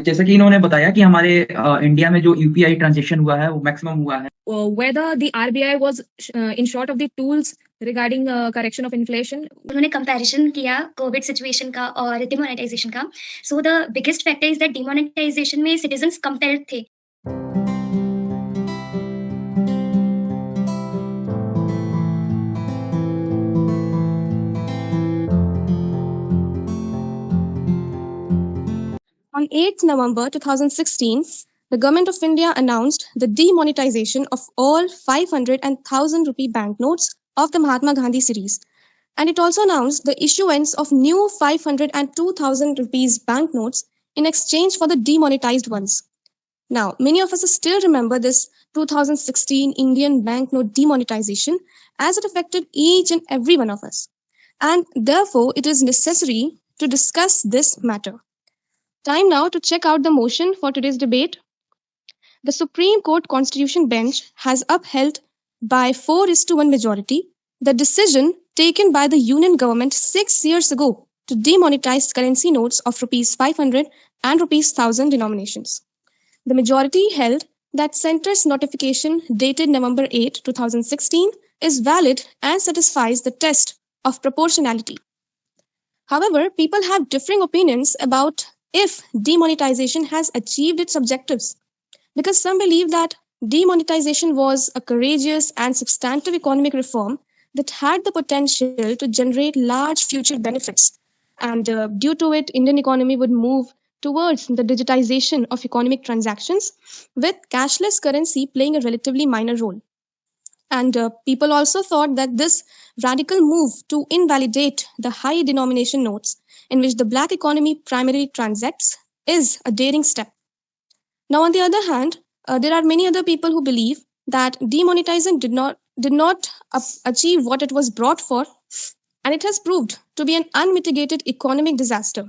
जैसा कि इन्होंने बताया कि हमारे इंडिया में जो यूपीआई ट्रांजैक्शन हुआ है वो मैक्सिमम हुआ है। Whether the RBI was in short of the tools regarding correction of inflation. उन्होंने कंपैरिजन किया कोविड सिचुएशन का और डिमोनेटाइजेशन का। So the biggest factor is that demonetisation में सिटीजंस कंपेयर्ड थे। On 8th November 2016, the Government of India announced the demonetization of all 500 and 1000 rupee banknotes of the Mahatma Gandhi series. And it also announced the issuance of new 500 and 2000 rupees banknotes in exchange for the demonetized ones. Now, many of us still remember this 2016 Indian banknote demonetization as it affected each and every one of us. And therefore, it is necessary to discuss this matter. Time now to check out the motion for today's debate. The Supreme Court Constitution Bench has upheld by 4:1 majority the decision taken by the Union government 6 years ago to demonetize currency notes of rupees 500 and rupees 1000 denominations. The majority held that Centre's notification dated November 8, 2016 is valid and satisfies the test of proportionality. However, people have differing opinions about if demonetization has achieved its objectives, because some believe that demonetization was a courageous and substantive economic reform that had the potential to generate large future benefits, and due to it, Indian economy would move towards the digitization of economic transactions, with cashless currency playing a relatively minor role. And people also thought that this radical move to invalidate the high denomination notes in which the black economy primarily transacts is a daring step. Now, on the other hand, there are many other people who believe that demonetization did not achieve what it was brought for, and it has proved to be an unmitigated economic disaster.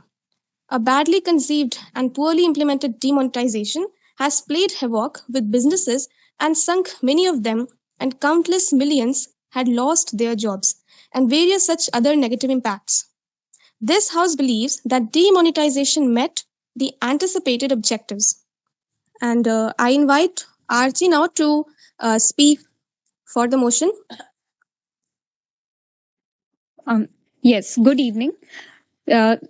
A badly conceived and poorly implemented demonetization has played havoc with businesses and sunk many of them, and countless millions had lost their jobs, and various such other negative impacts. This House believes that demonetization met the anticipated objectives. And I invite Archie now to speak for the motion. Yes, good evening.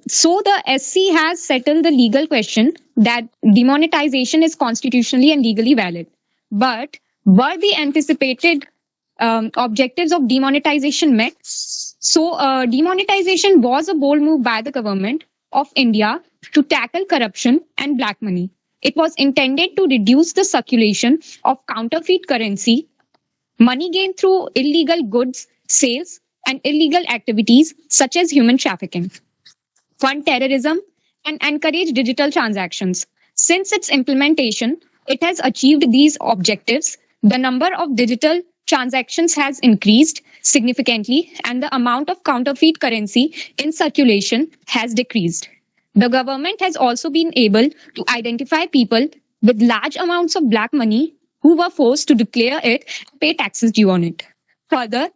So the SC has settled the legal question that demonetization is constitutionally and legally valid. But were the anticipated objectives of demonetization met? So demonetization was a bold move by the government of India to tackle corruption and black money. It was intended to reduce the circulation of counterfeit currency, money gained through illegal goods sales, and illegal activities such as human trafficking, fund terrorism, and encourage digital transactions. Since its implementation, it has achieved these objectives. The number of digital transactions has increased significantly, and the amount of counterfeit currency in circulation has decreased. The government has also been able to identify people with large amounts of black money who were forced to declare it and pay taxes due on it. Further,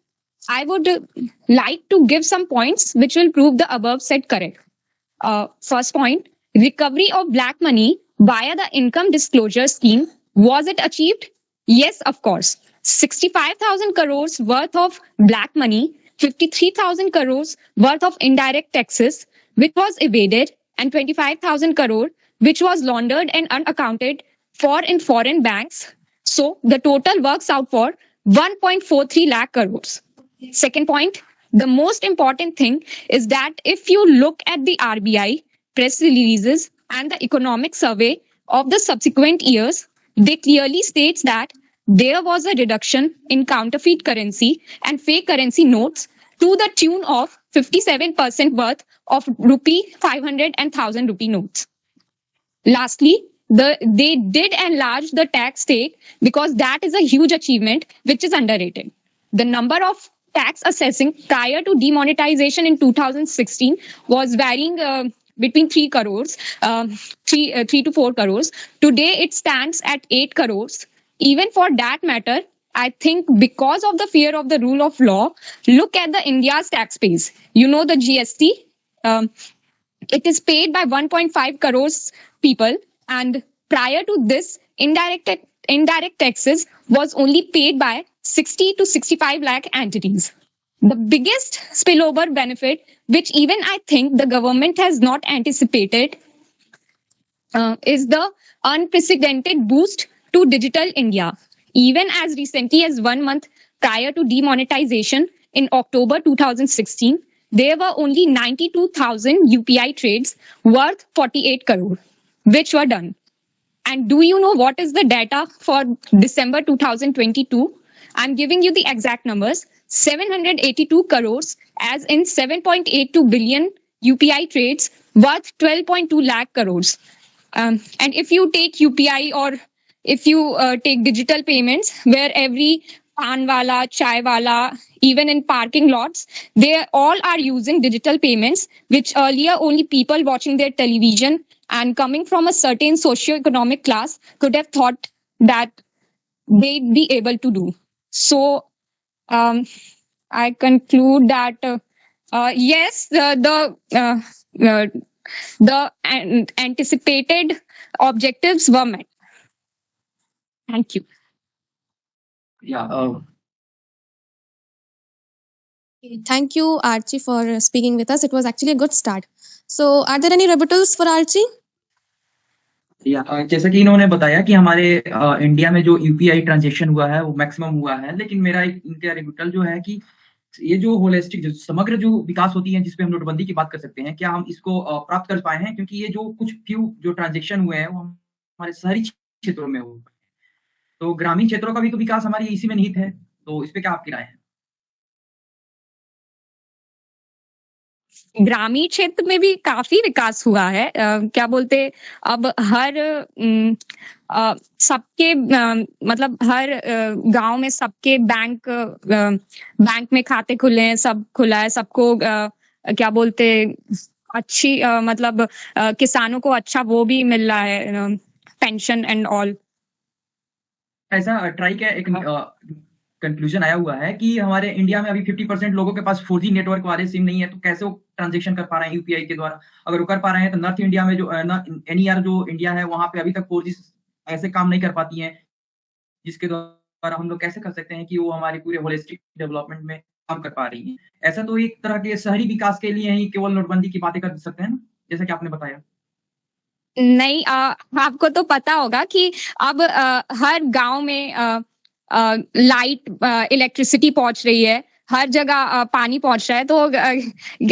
I would like to give some points which will prove the above said correct. First point, recovery of black money via the income disclosure scheme. Was it achieved? Yes, of course. 65,000 crores worth of black money, 53,000 crores worth of indirect taxes, which was evaded, and 25,000 crore, which was laundered and unaccounted for in foreign banks. So the total works out for 1.43 lakh crores. Second point, the most important thing is that if you look at the RBI press releases and the economic survey of the subsequent years, they clearly states that there was a reduction in counterfeit currency and fake currency notes to the tune of 57% worth of rupee 500 and 1000 rupee notes. Lastly, they did enlarge the tax take because that is a huge achievement which is underrated. The number of tax assessing prior to demonetization in 2016 was varying between 3 crores, 3 to 4 crores. Today it stands at 8 crores. Even for that matter, I think because of the fear of the rule of law, look at the India's tax base. You know the GST, it is paid by 1.5 crores people, And prior to this, indirect taxes was only paid by 60 to 65 lakh entities. The biggest spillover benefit, which even I think the government has not anticipated, is the unprecedented boost to digital India. Even as recently as 1 month prior to demonetization in October 2016, there were only 92,000 UPI trades worth 48 crore, which were done. And do you know what is the data for December 2022? I'm giving you the exact numbers. 782 crores, as in 7.82 billion UPI trades worth 12.2 lakh crores. And if you take UPI or if you take digital payments, where every pan wala, chai wala, even in parking lots, they all are using digital payments, which earlier only people watching their television and coming from a certain socio-economic class could have thought that they'd be able to do. So I conclude that yes, the anticipated objectives were met. Thank you. Yeah. Thank you, Archie, for speaking with us. It was actually a good start. So, are there any rebuttals for Archie? जैसा कि इन्होंने बताया कि हमारे India में जो UPI transaction हुआ है वो मैक्सिमम हुआ है, लेकिन मेरा इनका रिबुटल जो है कि ये जो होलिस्टिक जो समग्र जो विकास होती है जिसपे हम नोटबंदी की बात कर सकते हैं, क्या हम इसको प्राप्त कर पाए हैं? क्योंकि ये जो कुछ फ्यू जो ट्रांजेक्शन हुए हैं वो हमारे शहरी क्षेत्रों में हुए, तो ग्रामीण क्षेत्रों का भी तो विकास हमारी इसी में निहित है, तो इस पे क्या आपकी राय है? ग्रामीण क्षेत्र में भी काफी विकास हुआ है। क्या बोलते, अब हर सबके मतलब हर गांव में सबके बैंक में खाते खुले हैं, सब खुला है, सबको क्या बोलते अच्छी मतलब किसानों को अच्छा वो भी मिल रहा है, पेंशन एंड ऑल। ऐसा ट्राई का एक कंक्लूजन आया हुआ है कि हमारे इंडिया में अभी 50% लोगों के पास 4G नेटवर्क वाले सिम नहीं है, तो कैसे वो ट्रांजेक्शन कर पा रहे हैं यूपीआई के द्वारा? अगर वो कर पा रहे हैं तो नॉर्थ इंडिया में जो एनईआर जो इंडिया है वहां पे अभी तक 4G ऐसे काम नहीं कर पाती है, जिसके द्वारा हम लोग कैसे कर सकते हैं कि वो हमारे पूरे होलिस्टिक डेवलपमेंट में काम कर पा रही है? ऐसा तो एक तरह के शहरी विकास के लिए ही केवल नोटबंदी की बातें कर सकते हैं ना, जैसा कि आपने बताया। नहीं, आपको तो पता होगा कि अब हर गांव में लाइट इलेक्ट्रिसिटी पहुंच रही है, हर जगह पानी पहुंच रहा है, तो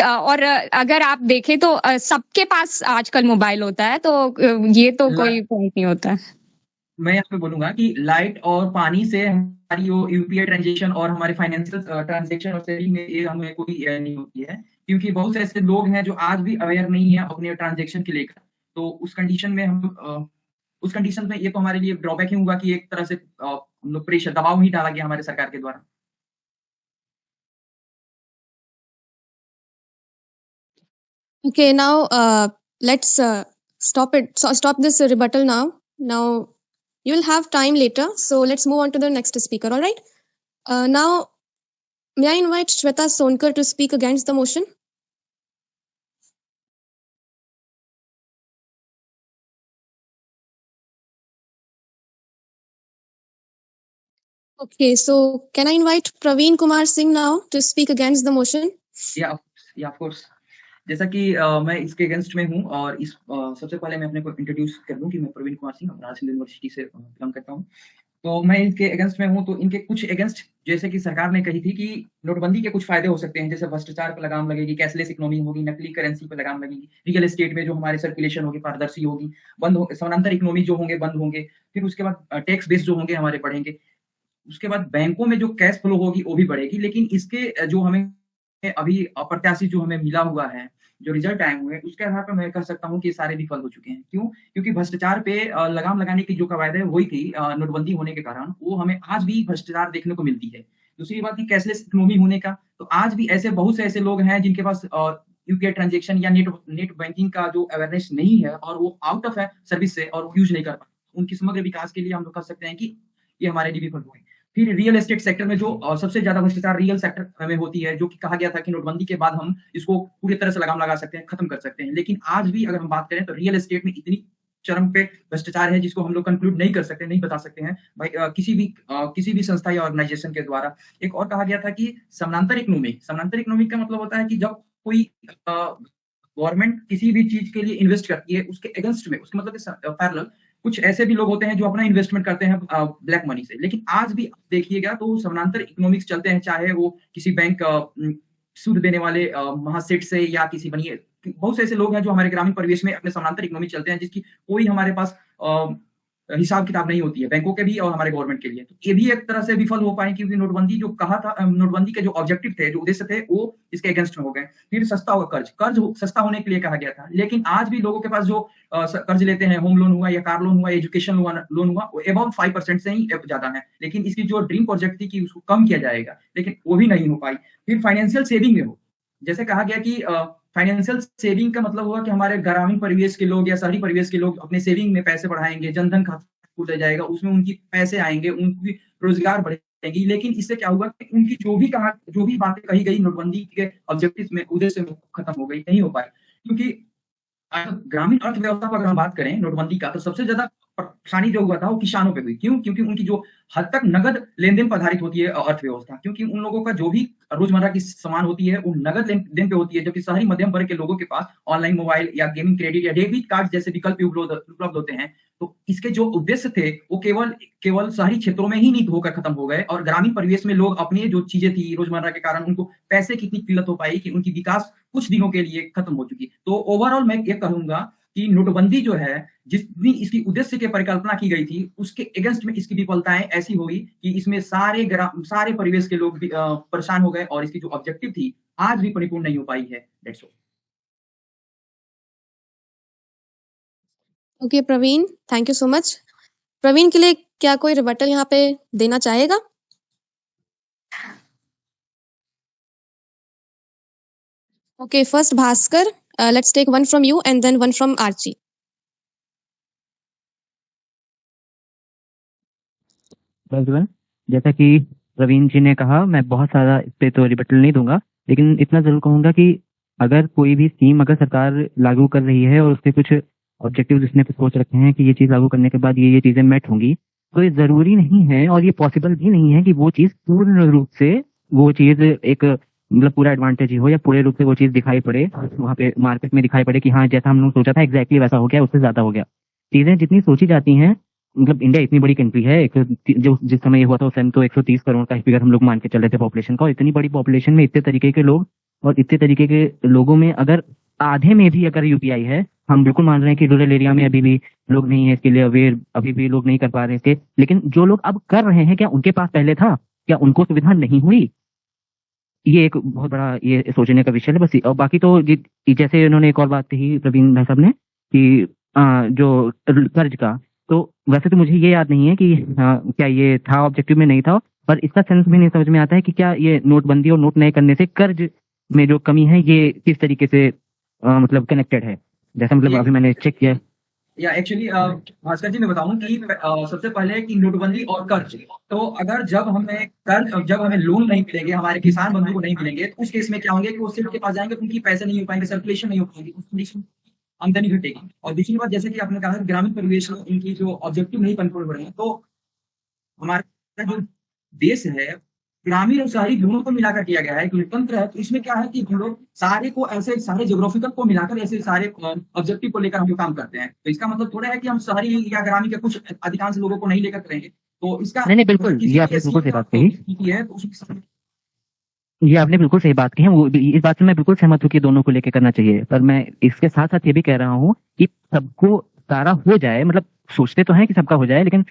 और अगर आप देखें तो सबके पास आजकल मोबाइल होता है, तो ये तो कोई पॉइंट नहीं होता है। मैं यहाँ पे बोलूंगा कि लाइट और पानी से हमारी वो यूपीआई ट्रांजेक्शन और हमारे फाइनेंशियल ट्रांजेक्शन और सेविंग में ये हमें कोई नहीं होती है, क्योंकि बहुत से ऐसे लोग हैं जो आज भी अवेयर नहीं है अपने ट्रांजेक्शन के लेकर। तो उस कंडीशन में ये तो हमारे लिए ड्रॉबैक ही होगा कि एक तरह से हम लोग प्रेशर दबाव ही डाला गया हमारे सरकार के द्वारा। Okay, now let's stop this rebuttal now. Now you will have time later, so let's move on to the next speaker. All right. Now, may I invite Shweta Sonkar to speak against the motion? Okay, so can I invite Praveen Kumar Singh now to speak against the motion? Yeah, of course. जैसा कि मैं इसके against में हूँ और इस सबसे पहले मैं अपने को इंट्रोड्यूस कर दूं कि मैं प्रवीण कुमार सिंह अपना यूनिवर्सिटी से काम करता हूँ। तो मैं इनके अगेंस्ट में हूँ, तो इनके कुछ अगेंस्ट, जैसे कि सरकार ने कही थी कि नोटबंदी के कुछ फायदे हो सकते हैं, जैसे भ्रष्टाचार पर लगाम लगेगी, कैशलेस इकोनॉमी होगी, नकली करेंसी पर लगाम लगेगी, रियल एस्टेट में जो हमारे सर्कुलेशन होगी पारदर्शी होगी, समानांतर इकोनॉमी जो होंगे बंद होंगे, फिर उसके बाद टैक्स बेस जो होंगे हमारे बढ़ेंगे, उसके बाद बैंकों में जो कैश फ्लो होगी वो भी बढ़ेगी। लेकिन इसके जो हमें अभी अप्रत्याशित जो हमें मिला हुआ है, जो रिजल्ट आए हुए हैं, उसके आधार पर मैं कह सकता हूँ कि सारे विफल हो चुके हैं। क्यों? क्योंकि भ्रष्टाचार पे लगाम लगाने की जो कवायद है वही थी, नोटबंदी होने के कारण वो हमें आज भी भ्रष्टाचार देखने को मिलती है। दूसरी बात की कैशलेस इकोनॉमी होने का, तो आज भी ऐसे बहुत से ऐसे लोग हैं जिनके पास यूपीआई ट्रांजेक्शन या नेट बैंकिंग का जो अवेयरनेस नहीं है और वो आउट ऑफ है सर्विस से और यूज नहीं कर पाते। उनकी समग्र विकास के लिए हम लोग कह सकते हैं कि ये हमारे लिए विफल हुए। फिर रियल एस्टेट सेक्टर में जो सबसे ज्यादा भ्रष्टाचार रियल सेक्टर में होती है, जो कि कहा गया था कि नोटबंदी के बाद हम इसको पूरी तरह से लगाम लगा सकते हैं, खत्म कर सकते हैं। लेकिन आज भी अगर हम बात करें तो रियल एस्टेट में इतनी चरम पे भ्रष्टाचार है जिसको हम लोग कंक्लूड नहीं कर सकते, नहीं बता सकते हैं भाई किसी भी संस्था या ऑर्गेनाइजेशन के द्वारा। एक और कहा गया था कि समानांतर इकोनॉमिक का मतलब होता है कि जब कोई गवर्नमेंट किसी भी चीज के लिए इन्वेस्ट करती है उसके अगेंस्ट में, उसका मतलब पैरेलल कुछ ऐसे भी लोग होते हैं जो अपना इन्वेस्टमेंट करते हैं ब्लैक मनी से। लेकिन आज भी देखिएगा तो समानांतर इकोनॉमिक्स चलते हैं, चाहे वो किसी बैंक सूद देने वाले महासेठ से या किसी बनिए, बहुत से ऐसे लोग हैं जो हमारे ग्रामीण परिवेश में अपने समानांतर इकोनॉमी चलते हैं जिसकी कोई हमारे पास हिसाब किताब नहीं होती है, बैंकों के भी और हमारे गवर्नमेंट के लिए। तो ये भी एक तरह से विफल हो पाए क्योंकि नोटबंदी जो कहा था, नोटबंदी के जो ऑब्जेक्टिव थे, जो उद्देश्य थे, वो इसके अगेंस्ट में हो गए। फिर सस्ता होगा कर्ज सस्ता होने के लिए कहा गया था, लेकिन आज भी लोगों के पास जो कर्ज लेते हैं, होम लोन हुआ या कार लोन हुआ, एजुकेशन लोन हुआ, वो अबाउट 5% से ही ज्यादा है। लेकिन इसकी जो ड्रीम प्रोजेक्ट थी कि उसको कम किया जाएगा, लेकिन वो भी नहीं हो पाई। फिर फाइनेंशियल सेविंग में हो, जैसे कहा गया कि फाइनेंशियल सेविंग का मतलब हुआ कि हमारे ग्रामीण परिवेश के लोग या शहरी परिवेश के लोग अपने सेविंग में पैसे बढ़ाएंगे, जनधन खाता खोला जाएगा, उसमें उनकी पैसे आएंगे, उनकी रोजगार बढ़ेगी। लेकिन इससे क्या हुआ कि उनकी जो भी बातें कही गई नोटबंदी के ऑब्जेक्टिव में, उद्देश्य में, खत्म हो गई, नहीं हो पाई। क्योंकि ग्रामीण अर्थव्यवस्था पर अगर हम बात करें नोटबंदी का, तो सबसे ज्यादा परेशानी जो हुआ था वो किसानों पे हुई। क्यों? क्योंकि उनकी जो हद तक नगद लेन-देन पर आधारित होती है अर्थव्यवस्था, क्योंकि उन लोगों का जो भी रोजमर्रा की सामान होती है वो नगद लेन-देन पे होती है, जबकि शहरी मध्यम वर्ग के लोगों के पास ऑनलाइन मोबाइल या गेमिंग क्रेडिट या डेबिट कार्ड जैसे विकल्प उपलब्ध होते हैं। तो इसके जो उद्देश्य थे वो केवल शहरी क्षेत्रों में ही नहीं होकर खत्म हो गए, और ग्रामीण परिवेश में लोग अपनी जो चीजें थी रोजमर्रा के कारण उनको पैसे की इतनी किल्लत हो पाई कि उनकी विकास कुछ दिनों के लिए खत्म हो चुकी। तो ओवरऑल मैं ये कहूंगा कि नोटबंदी जो है, जितनी इसकी उद्देश्य की परिकल्पना की गई थी, उसके अगेंस्ट में इसकी विफलताएं ऐसी हुई कि इसमें सारे परिवेश के लोग परेशान हो गए, और इसकी जो ऑब्जेक्टिव थी आज भी परिपूर्ण नहीं हो पाई है। That's all. Okay Praveen, thank you so much. Praveen के लिए क्या कोई रिबटल यहाँ पे देना चाहेगा? Okay, first Bhaskar, let's take one from you and then one from Archi. Everyone, जैसा कि प्रवीण जी ने कहा, मैं बहुत सारा इस पे तो रिबटल नहीं दूंगा, लेकिन इतना जरूर कहूंगा कि अगर कोई भी स्कीम अगर सरकार लागू कर रही है और उसके कुछ ऑब्जेक्टिव्स उसने सोच रखे हैं कि ये चीज लागू करने के बाद ये चीजें मेट होंगी, तो ये जरूरी नहीं है और ये पॉसिबल भी नहीं है कि वो चीज पूर्ण रूप से वो चीज एक मतलब पूरा एडवांटेज ही हो या पूरे रूप से वो चीज दिखाई पड़े वहाँ पे मार्केट में, दिखाई पड़े कि हाँ जैसा हम लोग सोचा था एग्जैक्टली वैसा हो गया, उससे ज्यादा हो गया। चीजें जितनी सोची जाती हैं, मतलब इंडिया इतनी बड़ी कंट्री है, जो जिस समय ये हुआ था उस टाइम तो 130 करोड़ का फिगर हम लोग मान के चल रहे थे पॉपुलेशन का, और इतनी बड़ी पॉपुलेशन में इतने तरीके के लोग और इतने तरीके के लोगों में अगर आधे में भी अगर यूपीआई है, हम बिल्कुल मान रहे हैं कि रूरल एरिया में अभी भी लोग नहीं है इसके लिए अवेयर, अभी भी लोग नहीं कर पा रहे थे, लेकिन जो लोग अब कर रहे हैं क्या उनके पास पहले था? क्या उनको सुविधा नहीं हुई? ये एक बहुत बड़ा ये सोचने का विषय है बस। और बाकी तो जैसे उन्होंने एक और बात कही प्रवीण भाई साहब ने कि जो कर्ज का, तो वैसे तो मुझे ये याद नहीं है कि क्या ये था ऑब्जेक्टिव में, नहीं था, पर इसका सेंस भी नहीं समझ में आता है कि क्या ये नोटबंदी और नोट नए करने से कर्ज में जो कमी है ये किस तरीके से मतलब कनेक्टेड है, जैसा मतलब अभी मैंने चेक किया। या एक्चुअली भास्कर जी मैं बताऊं कि सबसे पहले कि नोटबंदी और कर्ज, तो अगर जब हमें लोन नहीं मिलेंगे, हमारे किसान बंधु को नहीं मिलेंगे, तो उस केस में क्या होंगे कि वो सेठ के पास जाएंगे, उनकी पैसे नहीं हो पाएंगे, सर्कुलेशन नहीं हो पाएंगे, उस कंडीशन आमदनी घटेगी। और दूसरी बात, जैसे कि आपने कहा ग्रामीण परिवेश में इनकी जो ऑब्जेक्टिव नहीं कंट्रोल हो रहे हैं, तो हमारा जो देश है ग्रामीण और शहरी दोनों को मिलाकर किया गया है, एक लोकतंत्र है। तो इसमें क्या है कि हम लोग सारे ज्योग्राफिकल को मिलाकर ऐसे सारे ऑब्जेक्टिव को लेकर हम लोग काम करते हैं। तो इसका मतलब थोड़ा है कि हम शहरी या ग्रामीण के कुछ अधिकांश लोगों को नहीं लेकर करेंगे। तो इसका नहीं बिल्कुल, ये आपने बिल्कुल सही बात कही है, तो उसमें ये आपने बिल्कुल सही बात कही है, वो इस बात से मैं बिल्कुल सहमत हूँ कि दोनों को लेकर करना चाहिए। पर मैं इसके साथ साथ ये भी कह रहा हूँ कि सबको सारा हो जाए, मतलब सोचते तो हैं कि सबका हो जाए, लेकिन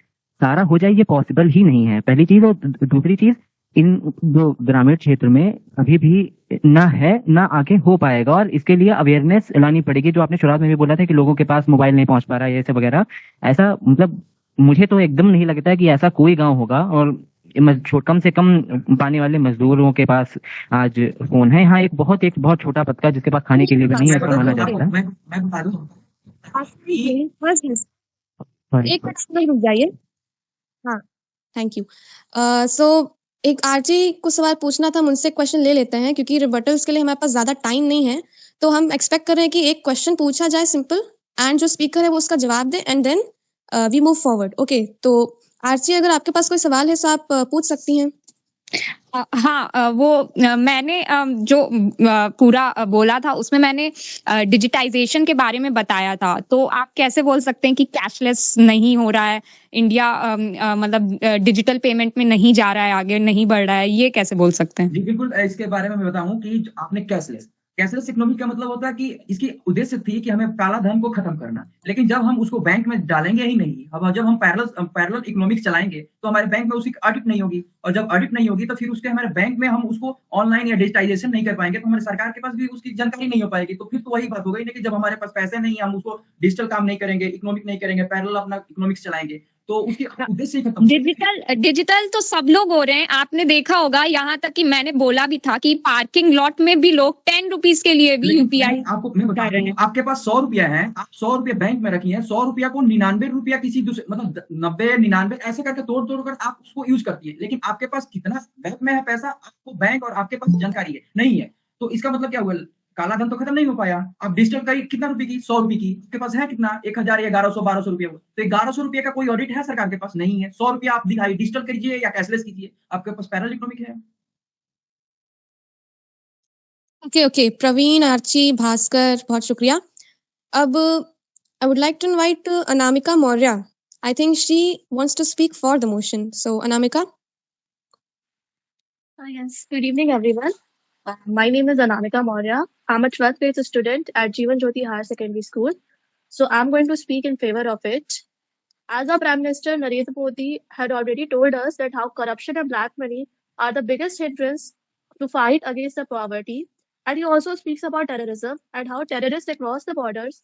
सारा हो जाए ये पॉसिबल ही नहीं है, पहली चीज। और दूसरी चीज, इन जो ग्रामीण क्षेत्र में अभी भी ना है ना आगे हो पाएगा, और इसके लिए अवेयरनेस लानी पड़ेगी। जो आपने शुरुआत में भी बोला था कि लोगों के पास मोबाइल नहीं पहुंच पा रहा है, ये सब वगैरह, ऐसा मतलब मुझे तो एकदम नहीं लगता है कि ऐसा कोई गांव होगा और कम से कम पाने वाले मजदूरों के पास आज फोन है। हाँ, एक बहुत छोटा तबका जिसके पास खाने के लिए भी नहीं है, ऐसा माना जाता है। मैं बता दूं, एक मिनट रुक जाइए। हाँ, थैंक यू। सो एक आरजी को सवाल पूछना था, मुझसे क्वेश्चन ले लेते हैं क्योंकि रिबटल्स के लिए हमारे पास ज्यादा टाइम नहीं है। तो हम एक्सपेक्ट कर रहे हैं कि एक क्वेश्चन पूछा जाए सिंपल, एंड जो स्पीकर है वो उसका जवाब दे and then we move forward. Okay, तो आरती अगर आपके पास कोई सवाल है तो आप पूछ सकती हैं। हाँ, मैंने जो पूरा बोला था उसमें मैंने डिजिटाइजेशन के बारे में बताया था, तो आप कैसे बोल सकते हैं कि कैशलेस नहीं हो रहा है इंडिया, मतलब डिजिटल पेमेंट में नहीं जा रहा है, आगे नहीं बढ़ रहा है, ये कैसे बोल सकते हैं? जी बिल्कुल, इसके बारे में मैं बताऊं कि आपने कैशलेस इकोनॉमी का मतलब होता है कि इसकी उद्देश्य थी कि हमें काला धन को खत्म करना, लेकिन जब हम उसको बैंक में डालेंगे ही नहीं, अब जब हम पैरेलल इकोनॉमिक्स चलाएंगे तो हमारे बैंक में उसकी ऑडिट नहीं होगी, और जब ऑडिट नहीं होगी तो फिर उसके हमारे बैंक में हम उसको ऑनलाइन या डिजिटाइजेशन नहीं कर पाएंगे, तो हमारे सरकार के पास भी उसकी जानकारी नहीं हो पाएगी। तो फिर तो वही बात हो गई ना कि जब हमारे पास पैसे नहीं, हम उसको डिजिटल काम नहीं करेंगे, इकोनॉमिक नहीं करेंगे, पैरेलल अपना इकोनॉमिक्स चलाएंगे, तो उसकी उद्देश्य ही खत्म। डिजिटल तो सब लोग हो रहे हैं, आपने देखा होगा, यहाँ तक कि मैंने बोला भी था कि पार्किंग लॉट में भी लोग 10 रुपीज के लिए भी यूपीआई आपको मैं बता रहा हूँ, आपके पास 100 रुपया है, आप 100 रुपया बैंक में रखी है, 100 रुपया को 99 रुपया किसी दूसरे, मतलब 90 99 ऐसे करके तोड़ तोड़ कर आप उसको यूज करती है, लेकिन आपके पास कितना बैंक में है पैसा, आपको बैंक और आपके पास जानकारी है नहीं है, तो इसका मतलब क्या हुआ, काला धन तो खत्म नहीं हो पाया। आप डिजिटल का कितना रुपए की, 100 रुपए की, आपके पास है कितना, 1000 या 1100 1200 रुपया, तो 1100 रुपये का कोई ऑडिट है सरकार के पास नहीं है। 100 रुपया आप दिखाई डिजिटल कीजिए या कैशलेस कीजिए, आपके पास पैरेलल इकोनॉमिक है। ओके, प्रवीण, आर्ची, भास्कर, बहुत शुक्रिया। अब I would like to invite Anamika Maurya. I think she wants to speak for the motion. So, Anamika? Yes, good evening, everyone. My name is Anamika Maurya. I'm a 12th grade student at 𝘗𝘢𝘴𝘴𝘦𝘺 Higher Secondary School. So I'm going to speak in favor of it. As our Prime Minister Narendra Modi had already told us that how corruption and black money are the biggest hindrance to fight against the poverty. And he also speaks about terrorism and how terrorists across the borders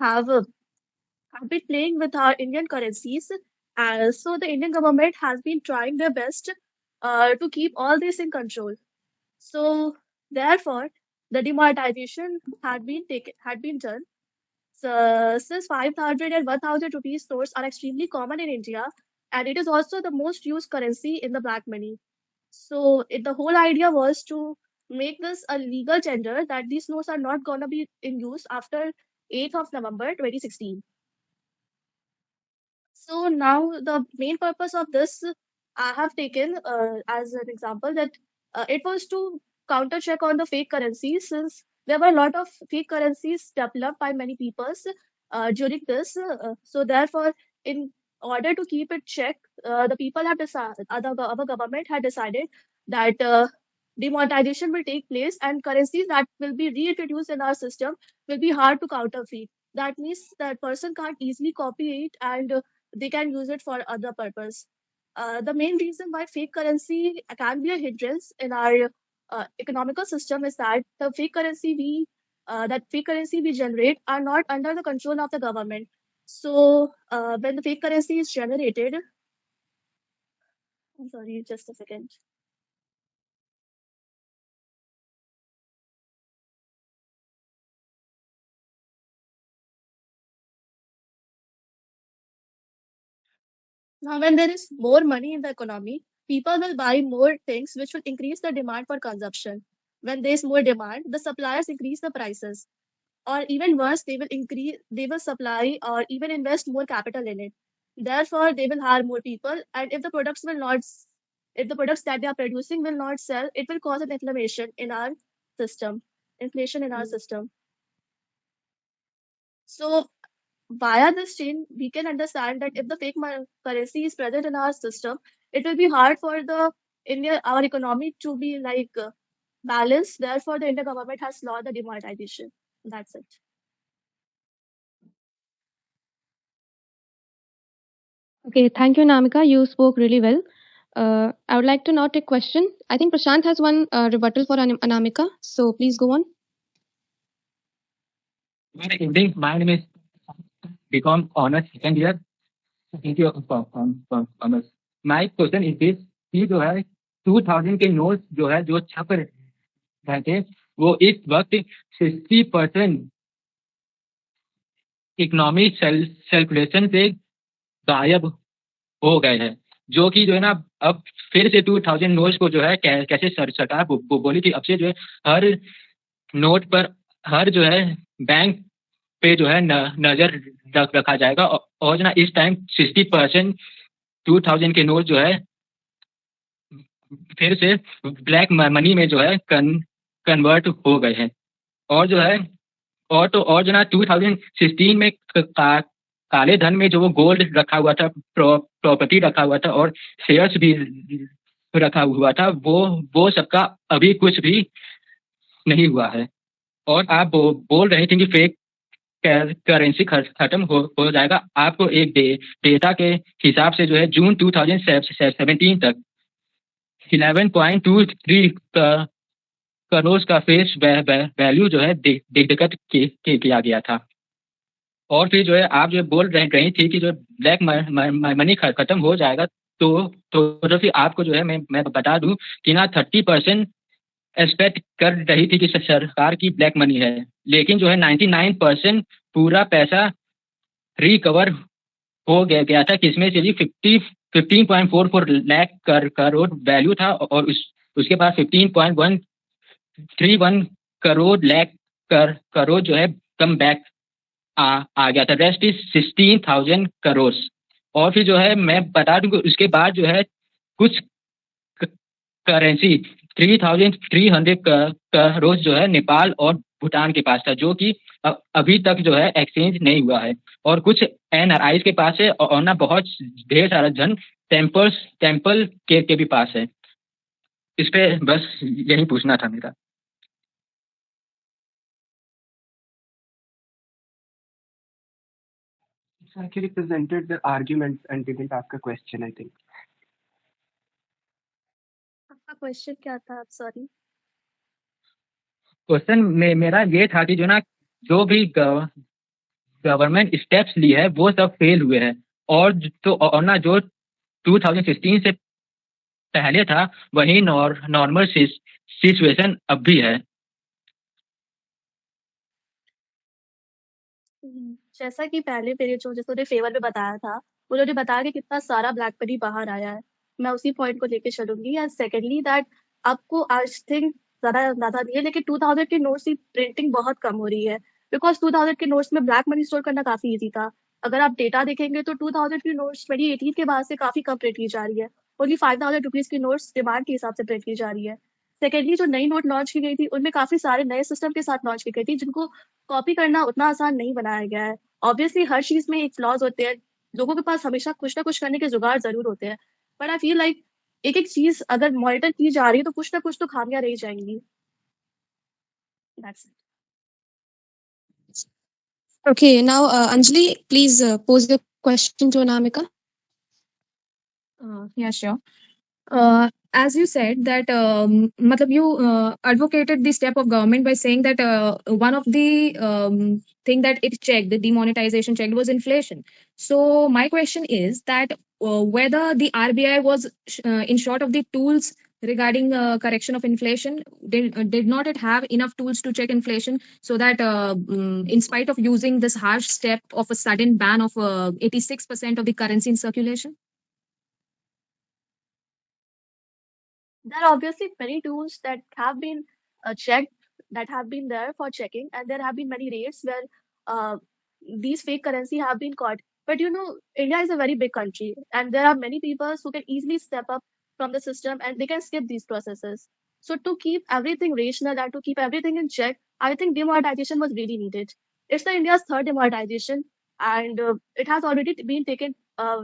have been playing with our Indian currencies. So the Indian government has been trying their best to keep all this in control. So therefore, the demonetization had been done. So, since 500 and 1000 rupees notes are extremely common in India, and it is also the most used currency in the black money. So the whole idea was to make this a legal tender that these notes are not gonna be in use after 8th of November 2016. So now the main purpose of this I have taken as an example that it was to counter check on the fake currencies, since there were a lot of fake currencies developed by many peoples during this. So therefore, in order to keep it checked, the people have decided, our government had decided that demonetization will take place and currencies that will be reintroduced in our system will be hard to counterfeit. That means that person can't easily copy it and they can use it for other purpose. The main reason why fake currency can be a hindrance in our economical system is that the fake currency we generate are not under the control of the government. So when the fake currency is generated, I'm sorry, just a second. Now, when there is more money in the economy, people will buy more things, which will increase the demand for consumption. When there is more demand, the suppliers increase the prices, or even worse, they will supply or even invest more capital in it. Therefore, they will hire more people, and if the products that they are producing will not sell, it will cause an inflation in our system. So via this chain, we can understand that if the fake currency is present in our system, it will be hard for our economy to be balanced. Therefore, the Indian government has launched the demonetization. That's it. Okay, thank you, Anamika. You spoke really well. I would like to now take question. I think Prashant has one rebuttal for Anamika. So please go on. Good evening. My name is BCom Honors Second Year. Thank you for honors. My question is this, कि जो है 2000 के note जो है जो छप रहे थे वो इस वक्त 60% इकोनॉमिक सर्कुलेशन से गायब हो गए हैं, जो कि जो है ना अब फिर से 2000 नोट्स को जो है कैसे सरकार बोली कि अब से जो है हर नोट पर हर जो है बैंक पे जो है नजर रखा जाएगा और जो ना इस टाइम 60% 2000 के नोट जो है फिर से ब्लैक मनी में जो है कन्वर्ट हो गए हैं। और जो है और जो ना 2016 में काले धन में जो वो गोल्ड रखा हुआ था, प्रॉपर्टी रखा हुआ था और शेयर्स भी रखा हुआ था, वो सबका अभी कुछ भी नहीं हुआ है। और आप बोल रहे थे कि फेक करेंसी खत्म हो जाएगा। आपको एक डेटा के हिसाब से जो है जून 2017 तक 11.23 करोड़ का फेस वैल्यू जो है डिटेक्ट किया गया था। और फिर जो है आप जो बोल रही थी कि जो ब्लैक मनी खत्म हो जाएगा, तो फिर आपको जो है मैं बता दूं कि ना 30% एक्सपेक्ट कर रही थी कि सरकार की ब्लैक मनी है, लेकिन जो है 99% पूरा पैसा रिकवर हो गया था, किसमें से भी 15.44 लाख करोड़ वैल्यू था और उसके बाद 15.131 करोड़ लाख करोड़ जो है कम बैक आ गया था। Rest is 16,000 crore. और फिर जो है मैं बता दूं कि उसके बाद जो है कुछ करेंसी 3,300 करोड़ जो है नेपाल और भूटान के पास था, जो कि अभी तक जो है एक्सचेंज नहीं हुआ है। और कुछ NRIs के पास है और ना बहुत ढेर सारा धन टेम्पल के भी पास है। इस पे बस यही पूछना था मेरा। Actually presented the arguments and didn't ask a question, I think. आपका क्वेश्चन क्या था? सॉरी। क्वेश्चन मेरा ये था कि जो भी गवर्नमेंट स्टेप्स ली है वो सब फेल हुए हैं, और ना जो 2016 से पहले था वही नॉर्मल सिचुएशन अब भी है। जैसा कि पहले मेरे जैसे फेवर में बताया था, उन्होंने बताया कि कितना सारा ब्लैक मनी बाहर आया है। मैं उसी पॉइंट को लेके चलूंगी। एंड सेकेंडली दैट आपको आज थिंक ज्यादा अंदाजा नहीं है, लेकिन 2000 के नोट्स की प्रिंटिंग बहुत कम हो रही है, बिकॉज 2000 के नोट्स में ब्लैक मनी स्टोर करना काफी ईजी था। अगर आप डेटा देखेंगे तो 2000 के नोट्स 2018 के बाद से काफी कम प्रिंट की जा रही है। ओनली 5000 रुपीज की नोट्स डिमांड के हिसाब से प्रिंट की जा रही है। सेकेंडली जो नई नोट लॉन्च की गई थी उनमें काफी सारे नए सिस्टम के साथ लॉन्च की गई थी, जिनको कॉपी करना उतना आसान नहीं बनाया गया है। ऑब्वियसली हर चीज में एक फ्लॉज होते हैं, लोगों के पास हमेशा कुछ ना कुछ करने के जुगाड़ जरूर होते हैं, बट आई फील लाइक एक एक चीज अगर मॉनिटर की जा रही है तो कुछ ना कुछ तो खामियां रह जाएंगी। That's it. Okay, now Anjali, please pose the question to Anamika. Yeah, sure. As you said that matlab you advocated the step of government by saying that one of the thing that it checked, the demonetization checked, was inflation. So my question is that whether the RBI was in short of the tools regarding correction of inflation, did not it have enough tools to check inflation, so that in spite of using this harsh step of a sudden ban of 86% of the currency in circulation? There are obviously many tools that have been checked, that have been there for checking, and there have been many raids where these fake currency have been caught. But India is a very big country, and there are many people who can easily step up from the system and they can skip these processes. So to keep everything rational and to keep everything in check, I think demonetization was really needed. It's the India's third demonetization, and it has already been taken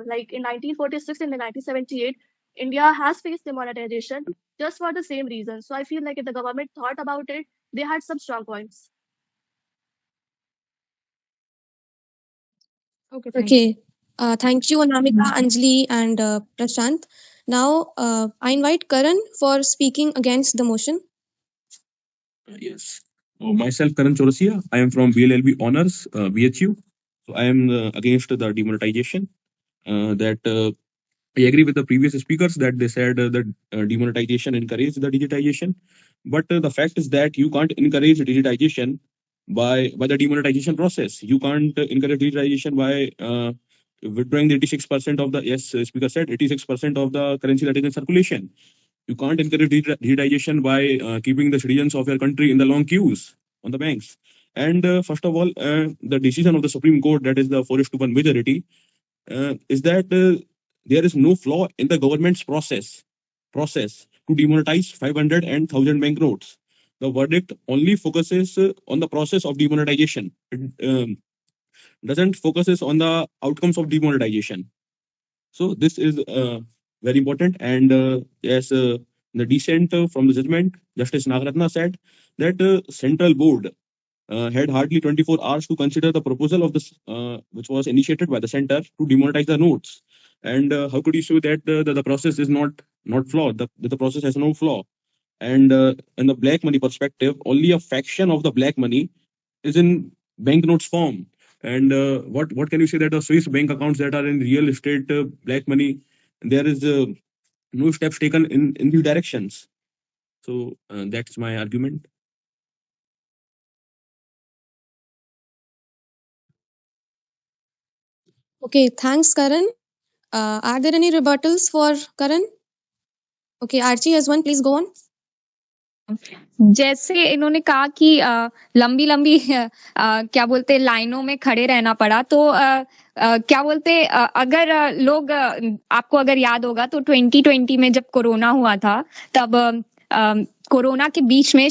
like in 1946 and in 1978. India has faced demonetization just for the same reason. So I feel like if the government thought about it, they had some strong points. Okay, thank Okay, thank you, Anamika, Anjali, and Prashant. Now, I invite Karan for speaking against the motion. Yes. Myself, Karan Chaurasia. I am from BLLB Honors, BHU. So I am against the demonetization. I agree with the previous speakers that they said that demonetization encouraged the digitization. But the fact is that you can't encourage digitization by the demonetization process. You can't encourage digitization by withdrawing the 86% of the, yes, speaker said, 86% of the currency that is in circulation. You can't encourage digitization by keeping the citizens of your country in the long queues on the banks. And first of all, the decision of the Supreme Court, that is the 4:1 majority, is that there is no flaw in the government's process to demonetize 500 and 1,000 banknotes. The verdict only focuses on the process of demonetization. It doesn't focuses on the outcomes of demonetization. So this is very important. And yes, the dissent from the judgment, Justice Nagaratna said that central board had hardly 24 hours to consider the proposal of this, which was initiated by the center to demonetize the notes. And how could you show that the process is not flawed? The process has no flaw. And in the black money perspective, only a fraction of the black money is in banknotes form. And what can you say that the Swiss bank accounts that are in real estate black money, there is no steps taken in these directions. So that's my argument. Okay, thanks, Karan. Are there any rebuttals for Karan? Okay, Archie has one. Please go on. जैसे इन्होंने कहा कि लंबी लंबी क्या बोलते लाइनों में खड़े रहना पड़ा, तो क्या बोलते अगर लोग आपको अगर याद होगा तो 2020 में जब कोरोना हुआ था, तब कोरोना के बीच में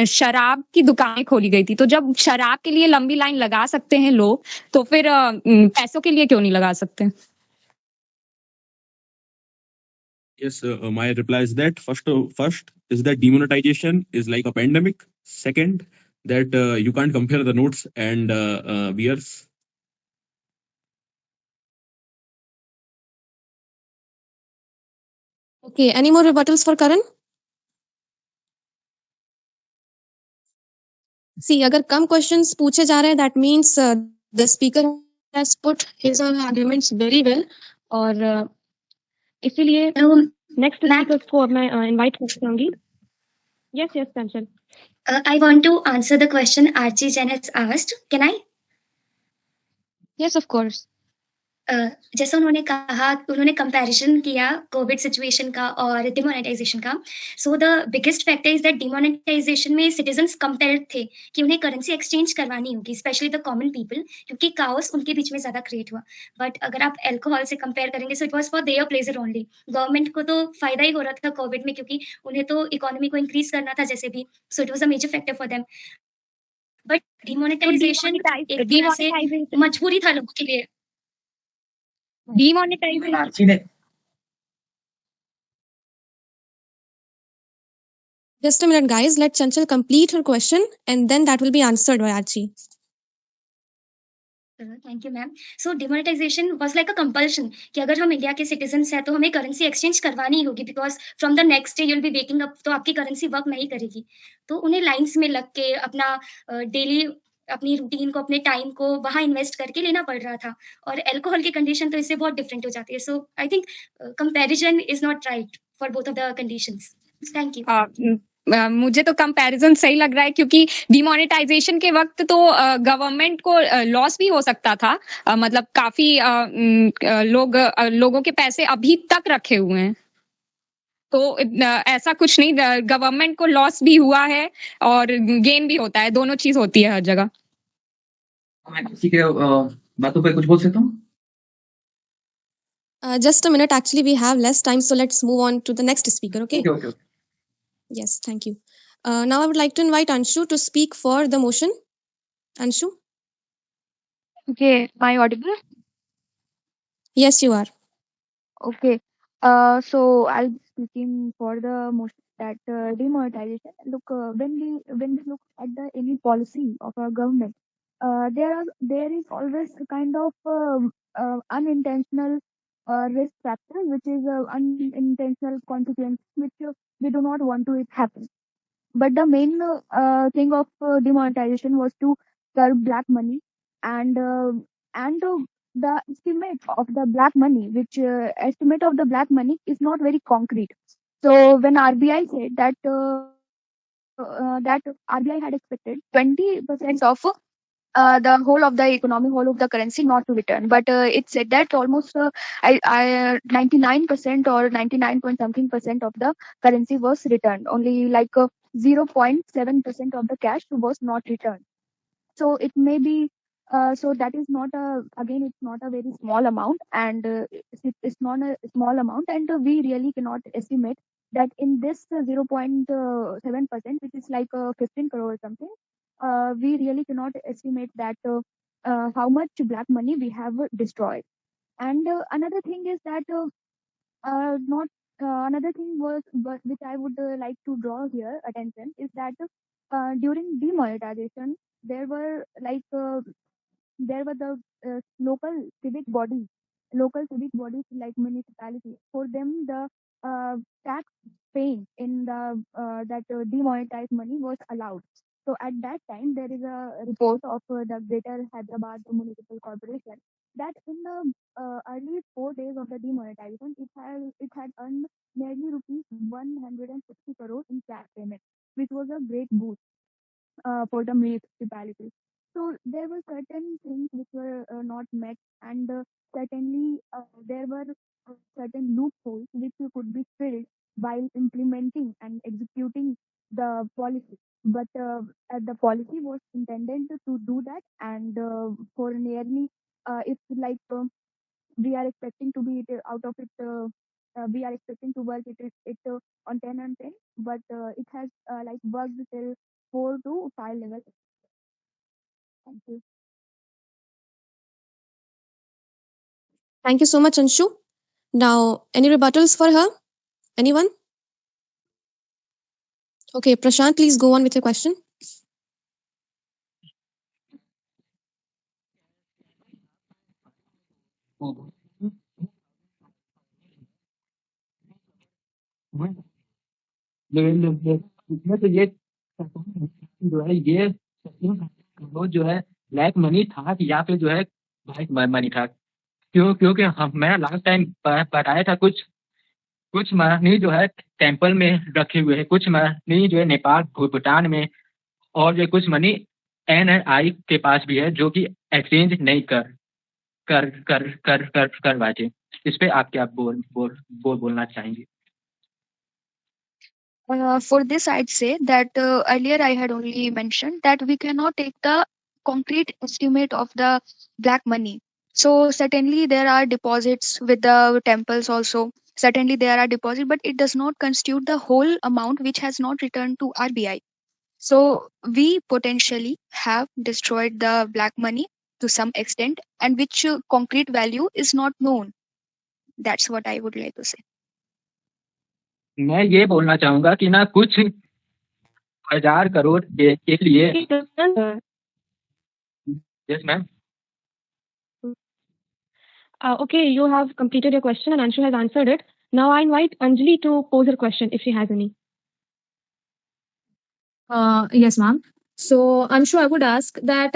शराब की दुकानें खोली गई थी। तो जब शराब के लिए लंबी लाइन लगा सकते हैं लोग, तो फिर पैसों के लिए क्यों नहीं लगा सकते? Yes, my reply is that first is that demonetization is like a pandemic. Second, that you can't compare the notes and beers. Okay, any more rebuttals for Karan? See, अगर कम questions पूछे जा रहे हैं, that means the speaker has put his own arguments very well. और इसीलिए next speaker को अब मैं invite करती हूँगी. Yes, Kanchan. I want to answer the question Archie Jen has asked. Can I? Yes, of course. जैसा उन्होंने कहा, उन्होंने कंपैरिजन किया कोविड सिचुएशन का और डिमोनेटाइजेशन का. So the biggest factor is that demonetisation में सिटीजन्स कंपेल्ड थे कि उन्हें करेंसी एक्सचेंज करवानी होगी, स्पेशली द कॉमन पीपल, क्योंकि काओस उनके बीच में ज्यादा क्रिएट हुआ. बट अगर आप अल्कोहल से कंपेयर करेंगे, सो it was for their pleasure only. Government को तो फायदा ही हो रहा था कोविड में, क्योंकि उन्हें तो इकोनॉमी को इंक्रीज करना था जैसे भी. So it was a major factor for them. But demonetisation एक तरह से मजबूरी था लोगों के लिए. Demonetization. Just a minute, guys. Let Chanchal complete her question and then that will be answered by Archie. Thank you ma'am. So demonetisation was like a compulsion कि अगर हम इंडिया के सिटीजन्स हैं तो हमें करेंसी एक्सचेंज करवानी होगी, because from the next day you will be waking up, तो आपकी करेंसी वर्क नहीं करेगी. तो उन्हें लाइंस में लग के अपना डेली अपनी रूटीन को, अपने टाइम को वहां इन्वेस्ट करके लेना पड़ रहा था. और अल्कोहल की कंडीशन तो इससे बहुत डिफरेंट हो जाती है. So I think comparison is not right for both of the conditions. Thank you. मुझे तो कंपैरिजन सही लग रहा है, क्योंकि डिमोनेटाइजेशन के वक्त तो गवर्नमेंट को लॉस भी हो सकता था. मतलब काफी लोगों के पैसे अभी तक रखे हुए हैं, तो ऐसा कुछ नहीं. गवर्नमेंट को लॉस भी हुआ है और गेन भी होता है, दोनों चीज होती है हर जगह. मैं किसी के बातों पे कुछ बोल सकता हूँ? Just a minute. Actually, we have less time, so let's move on to the next speaker. Okay. Okay. Yes, thank you. Now I would like to invite Anshu to speak for the motion. Anshu? Okay, am I audible? Yes, you are. Okay. So I'll be speaking for the motion that demonetization. Look, when we look at the any policy of our government, there is always a kind of unintentional risk factor, which is unintentional consequence which we do not want to it happen. But the main thing of demonetization was to curb black money, and the estimate of the black money, which estimate of the black money is not very concrete. So when RBI said that that RBI had expected 20% of the whole of the economy, whole of the currency not to return, but it said that almost 99% or 99 point something percent of the currency was returned. Only like 0.7% of the cash was not returned. So it may be, so that is not a, again, it's not a very small amount, and it's not a small amount, and we really cannot estimate that in this 0.7%, which is like 15 crore or something, we really cannot estimate that how much black money we have destroyed. And another thing is that not another thing was, but which I would like to draw here attention, is that during demonetization there were like there were the local civic bodies like municipalities. For them, the tax paying in the that demonetized money was allowed. So at that time, there is a report of the Greater Hyderabad Municipal Corporation that in the early 4 days of the demonetization, it had earned nearly rupees 160 crore in cash payment, which was a great boost for the municipality. So there were certain things which were not met, and certainly there were certain loopholes which could be filled while implementing and executing the policy. But the policy was intended to do that, and for nearly, if like we are expecting to be it, out of it. We are expecting to work it on 10 and 10, but it has like worked till 4 to 5 level. Thank you. Thank you so much, Anshu. Now, any rebuttals for her? Anyone? Okay, Prashant, please go on with your question. इसमें तो ये जो है ये वो जो है black money था कि या फिर जो है व्हाइट मनी था। क्योंकि मैं लास्ट टाइम बताया था कुछ मनी जो है टेम्पल में रखे हुए हैं, कुछ मनी जो है नेपाल भूटान में, और जो कुछ मनी NRI के पास भी है जो कि एक्सचेंज नहीं कर पाते। इस पे आप क्या बोलना चाहेंगे? For this, I'd say that earlier I had only mentioned that we cannot take the concrete estimate of the black money. So certainly there are deposits with the temples also. Certainly there are deposits, but it does not constitute the whole amount which has not returned to RBI. So we potentially have destroyed the black money to some extent, and which concrete value is not known. That's what I would like to say. मैं ये बोलना चाहूंगा कि ना कुछ 1000 करोड़ के लिए। Yes ma'am. Okay, you have completed your question and Anshu has answered it. Now I invite Anjali to pose her question if she has any. Yes, ma'am. So Anshu, I would ask that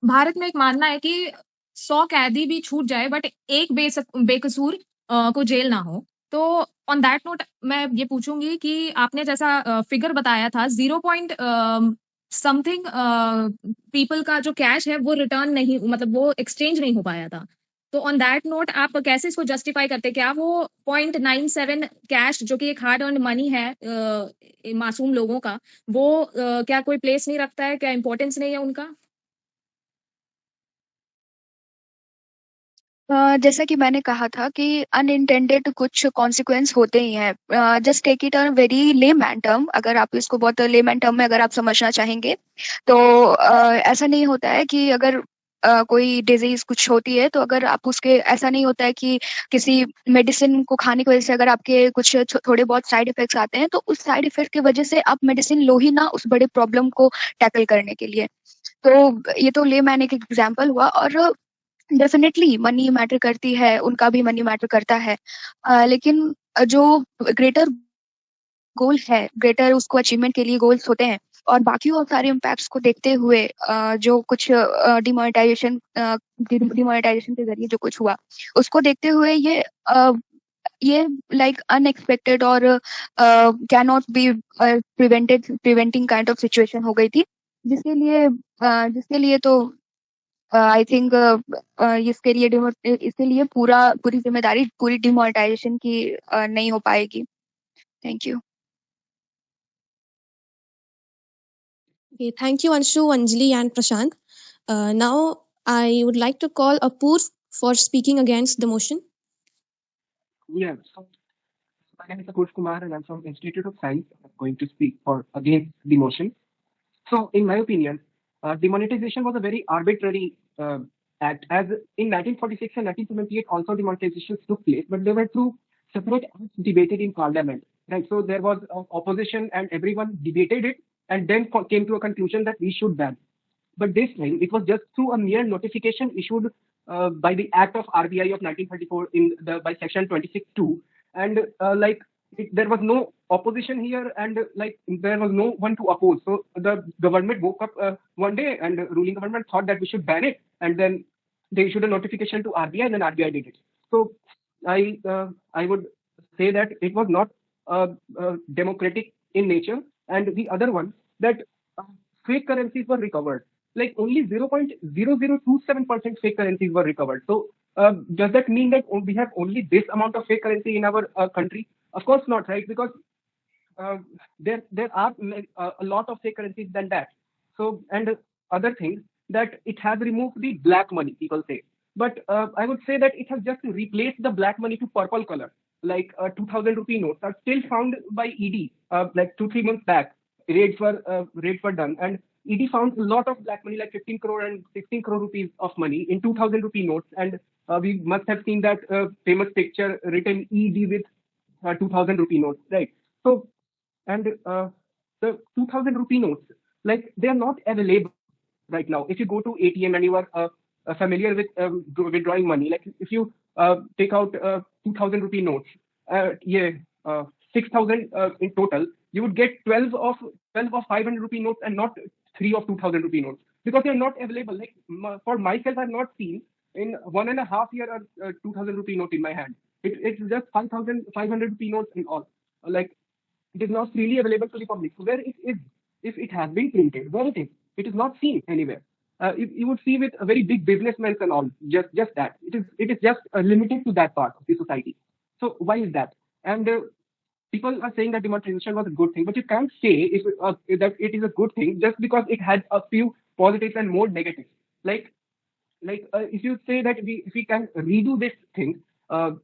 Bharat में एक मानना है कि 100 कैदी भी छूट जाए but एक बेकसूर को जेल ना हो। तो ऑन दैट नोट मैं ये पूछूंगी कि आपने जैसा फिगर बताया था 0 पॉइंट समथिंग पीपल का जो कैश है वो रिटर्न नहीं, मतलब वो एक्सचेंज नहीं हो पाया था। तो ऑन दैट नोट आप कैसे इसको जस्टिफाई करते हैं? क्या वो 0.97 कैश जो कि एक हार्ड अर्न मनी है मासूम लोगों का, वो क्या कोई प्लेस नहीं रखता है? क्या इंपॉर्टेंस नहीं है उनका? जैसा कि मैंने कहा था कि अनइंटेंडेड कुछ कॉन्सिक्वेंस होते ही हैं। Just take it a very layman term, अगर आप इसको बहुत लेमैन टर्म में अगर आप समझना चाहेंगे तो ऐसा नहीं होता है कि अगर कोई डिजीज कुछ होती है तो अगर आप उसके, ऐसा नहीं होता है कि किसी मेडिसिन को खाने की वजह से अगर आपके कुछ थोड़े बहुत साइड इफेक्ट्स आते हैं तो उस साइड इफेक्ट की वजह से आप मेडिसिन लो ही ना उस बड़े प्रॉब्लम को टैकल करने के लिए। तो ये तो लेमैन एक एग्जाम्पल हुआ, और डेफिनेटली मनी मैटर करती है, उनका भी मनी मैटर करता है, लेकिन जो ग्रेटर गोल है, ग्रेटर उसको अचीवमेंट के लिए गोल्स होते हैं, और बाकी और सारे इम्पैक्ट्स को देखते हुए जो कुछ डिमोनेटाइजेशन के जरिए जो कुछ हुआ उसको देखते हुए ये लाइक अनएक्सपेक्टेड और can not be preventing kind of situation हो गई थी, जिसके लिए तो आई थिंक इसके लिए पूरी जिम्मेदारी पूरी डिमोनेटाइजेशन की नहीं हो पाएगी। Thank you. Okay, thank you, Anshu, Anjali, and Prashant. Now, I would like to call Apoorv for speaking against the motion. Yeah, so my name is 𝘗𝘢𝘴𝘴𝘪𝘶 and I'm from Institute of Science. I'm going to speak for against the motion. So, in my opinion, demonetization was a very arbitrary act. As in 1946 and 1978, also demonetizations took place, but they were through separate acts debated in Parliament. Right. So there was opposition, and everyone debated it, and then came to a conclusion that we should ban. But this time, it was just through a mere notification issued by the Act of RBI of 1934 by Section 26(2), and there was no opposition here, and there was no one to oppose. So the government woke up one day, and the ruling government thought that we should ban it, and then they issued a notification to RBI, and then RBI did it. So I would say that it was not democratic in nature, and the other one that fake currencies were recovered. Like only 0.0027% fake currencies were recovered. So does that mean that we have only this amount of fake currency in our country? Of course not, right? Because there are a lot of fake currencies than that. So, and other things, that it has removed the black money, people say. But I would say that it has just replaced the black money to purple color. Like 2000 rupee notes are still found by ED like 2-3 months back. Raids were done, and ED found a lot of black money, like 15 crore and 16 crore rupees of money in 2000 rupee notes. And we must have seen that famous picture written ED with 2000 rupee notes, right? So, and the 2000 rupee notes, like they are not available right now. If you go to ATM and you are familiar with withdrawing money, like if you take out 2000 rupee notes, 6000 in total, you would get 12 of 500 rupee notes and not 3 of 2000 rupee notes, because they are not available. Like for myself, I've not seen in 1.5 year a 2000 rupee note in my hand. It's just 500 rupee notes and all. Like it is not freely available to the public. So where it is, if it has been printed, where it is not seen anywhere. You would see with a very big businessmen and all, just that. It is just limited to that part of the society. So why is that? And people are saying that demonetization was a good thing, but you can't say that it is a good thing just because it had a few positives and more negatives. If you say that if we can redo this thing,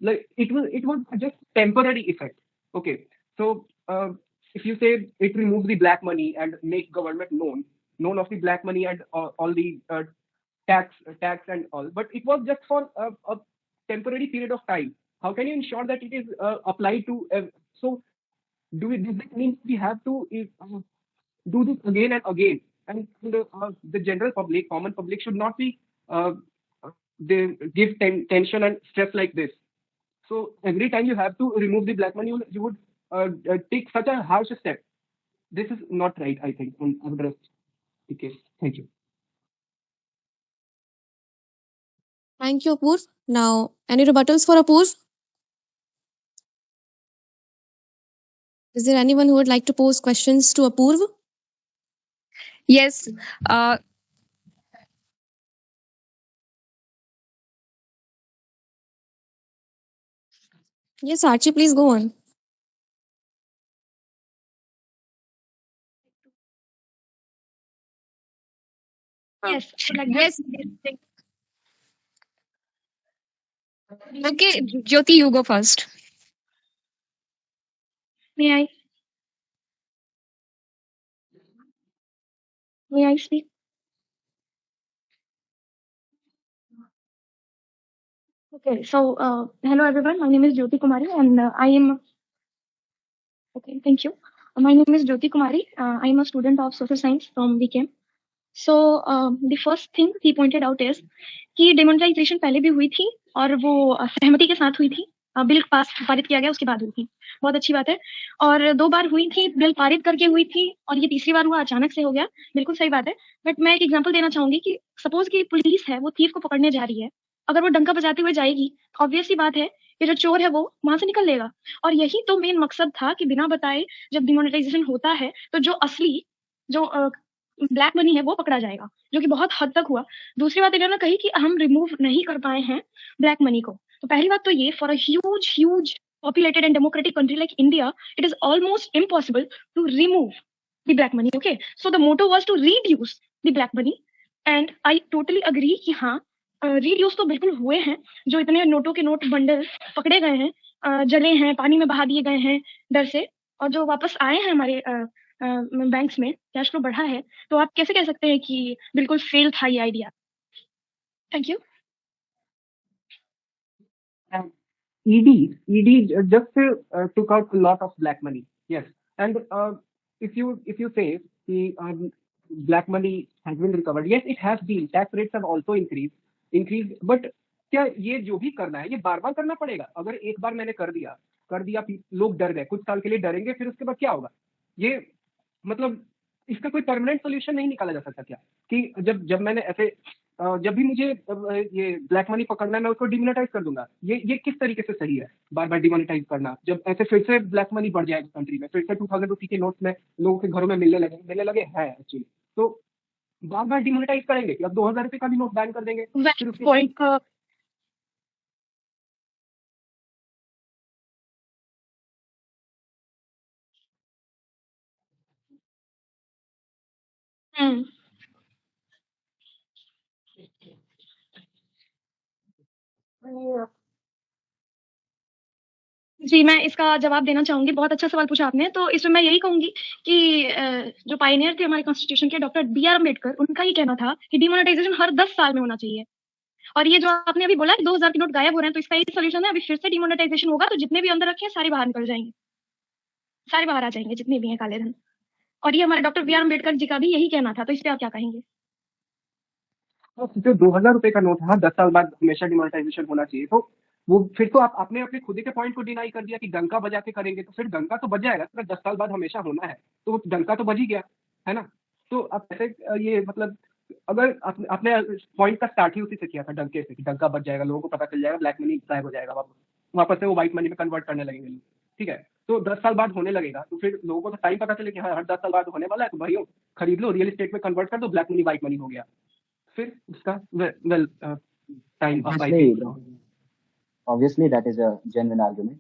like it was just temporary effect. Okay, so if you say it removes the black money and make government known of the black money and all the tax and all, but it was just for a temporary period of time. How can you ensure that it is applied to? So does that mean we have to do this again and again? And the general public, common public, should not be they give tension and stress like this. So every time you have to remove the black money, you would take such a harsh step. This is not right, I think, on the case. Thank you. Thank you, Apoorv. Now, any rebuttals for Apoorv? Is there anyone who would like to pose questions to Apoorv? Yes. Yes, Archie, please go on. Yes. So like Yes. this. Okay, Jyoti, you go first. May I? May I speak? Okay. So hello everyone. My name is Jyoti Kumari, and I am. Okay. Thank you. My name is Jyoti Kumari. I am a student of social science from VCAM. So the first thing he pointed out is कि demonetization पहले भी हुई थी और वो सहमति के साथ हुई थी. बिल पारित किया गया उसके बाद हुई थी. बहुत अच्छी बात है. और 2 बार हुई थी, बिल पारित करके हुई थी, और ये तीसरी बार हुआ अचानक से हो गया. बिल्कुल सही बात है. बट मैं एक एग्जांपल देना चाहूंगी कि सपोज कि पुलिस है, वो थीफ को पकड़ने जा रही है. अगर वो डंका बजाते हुए जाएगी, ऑब्वियस सी बात है कि जो चोर है वो वहां से निकल लेगा. और यही तो मेन मकसद था कि बिना बताए जब डिमोनेटाइजेशन होता है तो जो असली जो ब्लैक मनी है वो पकड़ा जाएगा, जो कि बहुत हद तक हुआ. दूसरी बात इन्होंने कही कि हम रिमूव नहीं कर पाए हैं ब्लैक मनी को. तो पहली बात तो ये, for a huge populated and democratic country like India, it is almost impossible to remove the black money. Okay, so the motto was to reduce the black money. And I totally agree कि हाँ reduce तो बिल्कुल हुए हैं, जो इतने नोटों के नोट बंडल पकड़े गए हैं, जले हैं, पानी में बहा दिए गए हैं डर से, और जो वापस आए हैं हमारे बैंक्स में, कैश फ्लो बढ़ा है, तो आप कैसे कह सकते हैं कि बिल्कुल फेल था ये idea? Thank you. ED just took out a lot of black money. Yes, and if you say the black money has been recovered, yes, it has been. Tax rates have also increased. But क्या ये जो भी करना है ये बार बार करना पड़ेगा? अगर एक बार मैंने कर दिया, लोग डर गए, कुछ साल के लिए डरेंगे, फिर उसके बाद क्या होगा? ये मतलब इसका कोई परमानेंट सोल्यूशन नहीं निकाला जा सकता क्या? कि जब मैंने ऐसे जब भी मुझे ये ब्लैक मनी पकड़ना है, मैं उसको डिमोनेटाइज कर दूंगा। ये किस तरीके से सही है बार बार डिमोनेटाइज करना? जब ऐसे फिर से ब्लैक मनी बढ़ जाएगा कंट्री में, फिर से 2000 रुपये के नोट्स में लोगों के घरों में मिलने लगे हैं एक्चुअली, तो बार बार डिमोनेटाइज करेंगे कि अब 2000 रुपये का भी नोट बैन कर देंगे, फिर उसके पॉइंट जी, मैं इसका जवाब देना चाहूँगी। बहुत अच्छा सवाल पूछा आपने। तो इसमें मैं यही कहूँगी कि जो पायनियर थे हमारे कॉन्स्टिट्यूशन के डॉक्टर बी.आर. अम्बेडकर, उनका ही कहना था कि डिमोनेटाइजेशन हर 10 साल में होना चाहिए। और ये जो आपने अभी बोला कि 2000 के नोट गायब हो रहे हैं, तो इसका यही सॉल्यूशन है, अभी फिर से डिमोनेटाइजेशन होगा, तो जितने भी अंदर रखे हैं सारे बाहर निकल जाएँगे। सारे बाहर आ जाएँगे जितने भी हैं काले धन। और ये हमारे डॉक्टर बी.आर. अम्बेडकर जी का भी यही कहना था। तो इस पे आप क्या कहेंगे? जो 2000 रुपये का नोट है, हाँ, 10 साल बाद हमेशा डिमोनेटाइजेशन होना चाहिए। तो वो फिर तो आपने अपने खुद के पॉइंट को डिनाई कर दिया कि डंका बजा के करेंगे, तो फिर डंका तो बज जाएगा, अगर 10 साल बाद हमेशा होना है तो डंका तो बज ही गया, है ना? तो अब ऐसे ये मतलब अगर आपने पॉइंट का स्टार्ट ही उसी से किया था, डंके से, कि डंका बच जाएगा, लोगों को पता चल जाएगा, ब्लैक मनी गायब हो जाएगा, वापस से वो व्हाइट मनी में कन्वर्ट करने लगेंगे लोग, ठीक है? तो 10 साल बाद होने लगेगा, तो फिर लोगों को तो टाइम पता चले कि हाँ, हर 10 साल बाद होने वाला है, तो भाइयों खरीद लो, रियल एस्टेट में कन्वर्ट कर दो, ब्लैक मनी व्हाइट मनी हो गया। फिर उसका well time up, I think. Obviously, that is a genuine argument.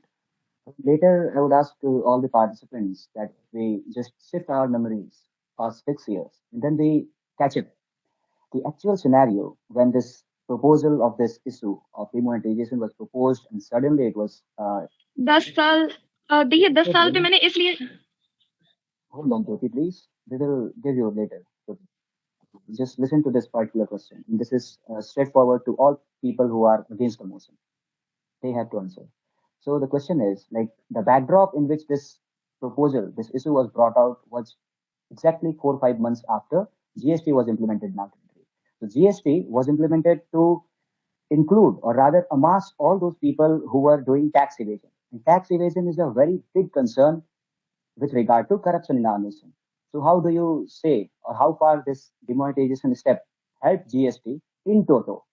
Later, I would ask to all the participants that we just shift our memories past 6 years and then we catch up. The actual scenario when this proposal of this issue of demonetization was proposed and suddenly it was 10 साल देखिए 10 साल पे मैंने इसलिए hold on, Jyoti, please. We will give you later. Just listen to this particular question. This is straightforward to all people who are against the motion. They have to answer. So the question is, like, the backdrop in which this proposal, this issue was brought out was exactly 4 or 5 months after GST was implemented in our country. So GST was implemented to include, or rather amass, all those people who were doing tax evasion. And tax evasion is a very big concern with regard to corruption in our nation. So how do you say, or how far this demonetization step helped GST in toto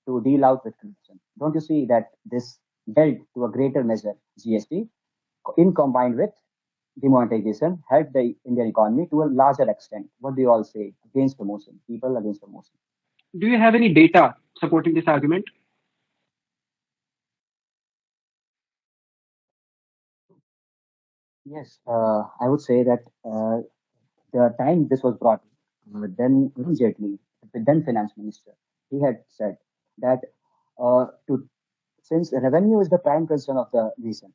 to deal out with corruption? Don't you see that this dealt to a greater measure GST in combined with demonetization helped the Indian economy to a larger extent? What do you all say against the motion, people against the motion? Do you have any data supporting this argument? Yes, I would say that the time this was brought, then Arun Jaitley, the then finance minister, he had said that since revenue is the prime concern of the nation,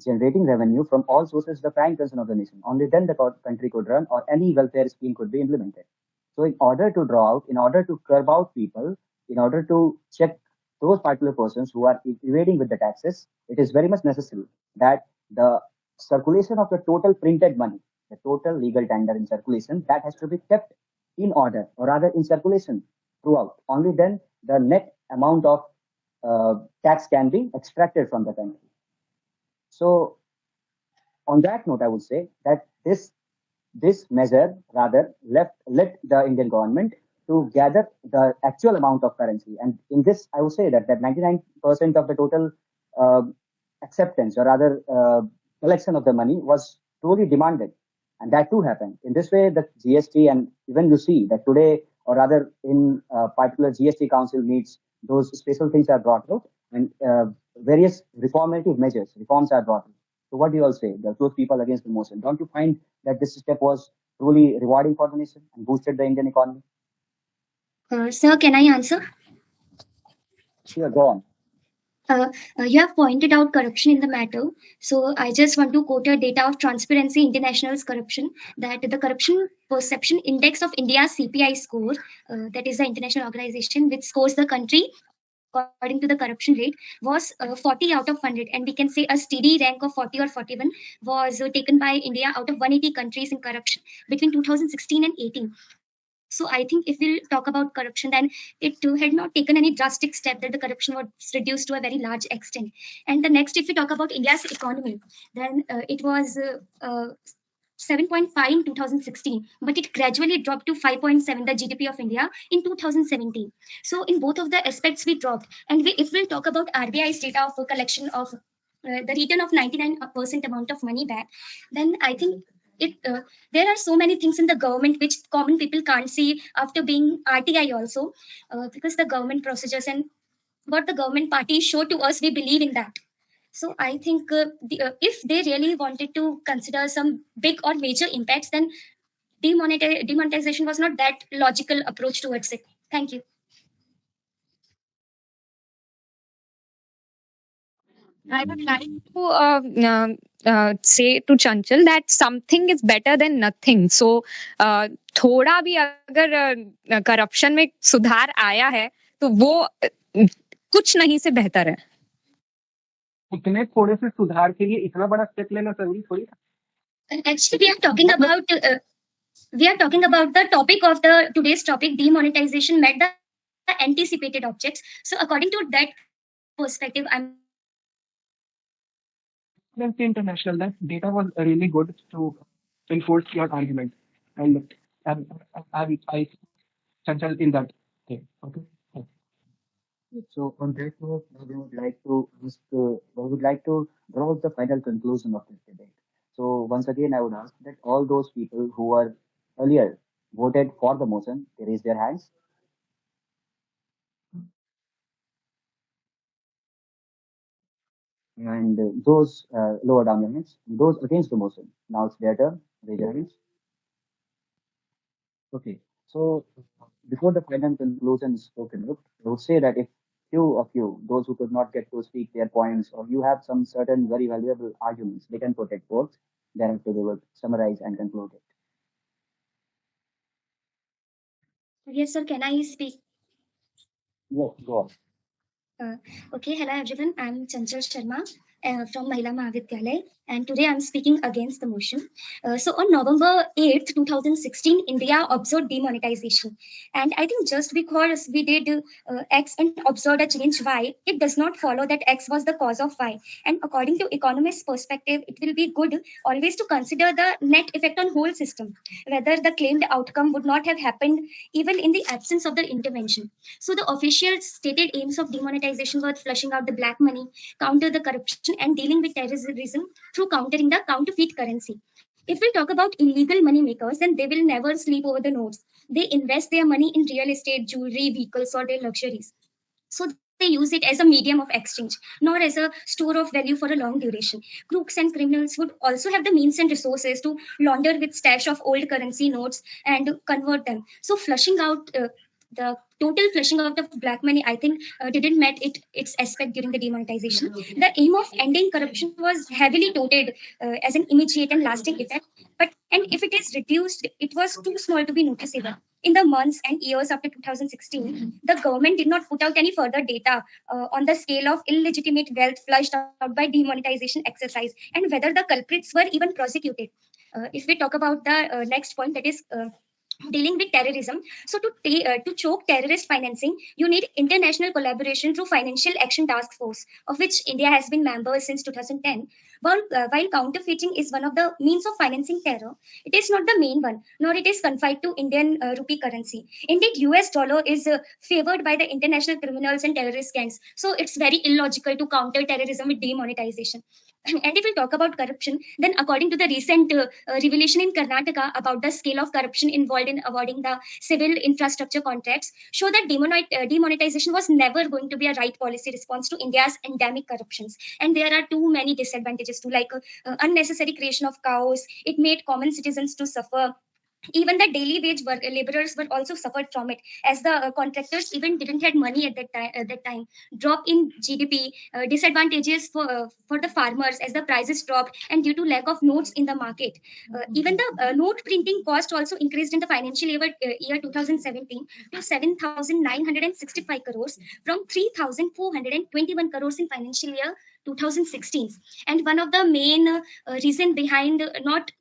generating revenue from all sources is the prime concern of the nation. Only then the country could run or any welfare scheme could be implemented. So in order to draw out, in order to curb out people, in order to check those particular persons who are evading with the taxes, it is very much necessary that the circulation of the total printed money, the total legal tender in circulation, that has to be kept in order, or rather in circulation throughout. Only then the net amount of tax can be extracted from the country. So on that note, I would say that this measure rather led the Indian government to gather the actual amount of currency. And in this, I would say that 99% of the total acceptance, or rather collection of the money, was truly demanded. And that too happened. In this way, the GST, and even you see that today, or rather in particular GST Council meets, those special things are brought out, and various reformative measures, reforms are brought out. So what do you all say? Those people against the motion, don't you find that this step was truly rewarding for the nation and boosted the Indian economy? Sir, can I answer? Sure, go on. You have pointed out corruption in the matter. So I just want to quote a data of Transparency International's corruption, that the Corruption Perception Index of India's CPI score, that is the international organization which scores the country according to the corruption rate, was 40 out of 100. And we can say a steady rank of 40 or 41 was taken by India out of 180 countries in corruption between 2016 and 18. So I think if we'll talk about corruption, then it had not taken any drastic step that the corruption was reduced to a very large extent. And the next, if we talk about India's economy, then it was 7.5 in 2016, but it gradually dropped to 5.7, the GDP of India, in 2017. So in both of the aspects, we dropped. And if we'll talk about RBI's data of collection of the return of 99% amount of money back, then I think there are so many things in the government which common people can't see after being RTI also, because the government procedures and what the government parties show to us, we believe in that. So I think if they really wanted to consider some big or major impacts, then demonetization was not that logical approach towards it. Thank you. I would like to say to Chanchal that something is better than nothing. So थोड़ा भी अगर corruption में सुधार आया है तो वो कुछ नहीं से बेहतर है. उतने थोड़े से सुधार के लिए इतना बड़ा स्टेप लेना जरूरी थोड़ी था. Actually, we are talking about the topic of the today's topic. Demonetization met the anticipated objects. So according to that perspective, I'm International, that data was really good to enforce your argument, and I Chanchal in that thing. Okay. So on that note, we would like to draw the final conclusion of this debate. So once again, I would ask that all those people who were earlier voted for the motion, they raise their hands. And those lower down your hands. Those against the motion. Now it's their turn. Raise your hands. Okay. So before the final conclusion is spoken, I would say that if few of you, those who could not get to speak their points, or you have some certain very valuable arguments, they can protect both. Thereafter, they will summarize and conclude it. Yes, sir. Can I speak? Yes, go on. Okay, hello everyone. I'm Chanchal Sharma from Mahila Mahavidyalaya, and today I'm speaking against the motion. So on November 8th, 2016, India observed demonetization. And I think just because we did X and observed a change Y, it does not follow that X was the cause of Y. And according to economists' perspective, it will be good always to consider the net effect on whole system, whether the claimed outcome would not have happened even in the absence of the intervention. So the official stated aims of demonetization were flushing out the black money, counter the corruption, and dealing with terrorism through countering the counterfeit currency. If we talk about illegal money makers, then they will never sleep over the notes. They invest their money in real estate, jewelry, vehicles, or their luxuries. So they use it as a medium of exchange, not as a store of value for a long duration. Crooks and criminals would also have the means and resources to launder with stash of old currency notes and convert them. So flushing out the total flushing out of black money, I think, didn't met its aspect during the demonetization. The aim of ending corruption was heavily touted as an immediate and lasting effect, and if it is reduced, it was too small to be noticeable. In the months and years after 2016, the government did not put out any further data on the scale of illegitimate wealth flushed out by demonetization exercise and whether the culprits were even prosecuted. If we talk about the next point, that is dealing with terrorism. So to choke terrorist financing, you need international collaboration through Financial Action Task Force, of which India has been member since 2010. While counterfeiting is one of the means of financing terror, it is not the main one, nor it is confined to Indian rupee currency. Indeed, US dollar is favored by the international criminals and terrorist gangs. So it's very illogical to counter terrorism with demonetization. And if we talk about corruption, then according to the recent revelation in Karnataka about the scale of corruption involved in awarding the civil infrastructure contracts, show that demonetization was never going to be a right policy response to India's endemic corruptions. And there are too many disadvantages too, like unnecessary creation of chaos. It made common citizens to suffer. Even the daily wage laborers were also suffered from it, as the contractors even didn't had money at that time. Drop in GDP, disadvantages for the farmers as the prices dropped and due to lack of notes in the market. Even the note printing cost also increased in the financial year 2017 to 7,965 crores from 3,421 crores in financial year 2016. And one of the main reason behind not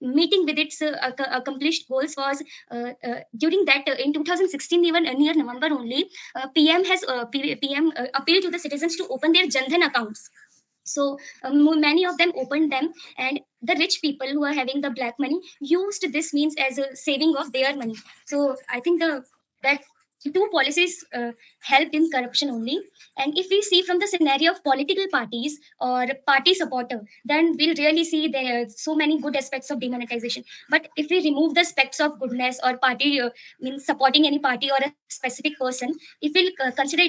meeting with its accomplished goals was during that in 2016, even near November only, PM appealed to the citizens to open their Jandhan accounts. So many of them opened them, and the rich people who are having the black money used this means as a saving of their money. So I think that two policies helped in corruption only. And if we see from the scenario of political parties or party supporter, then we'll really see there are so many good aspects of demonetization. But if we remove the aspects of goodness or party means supporting any party or a specific person, if we'll consider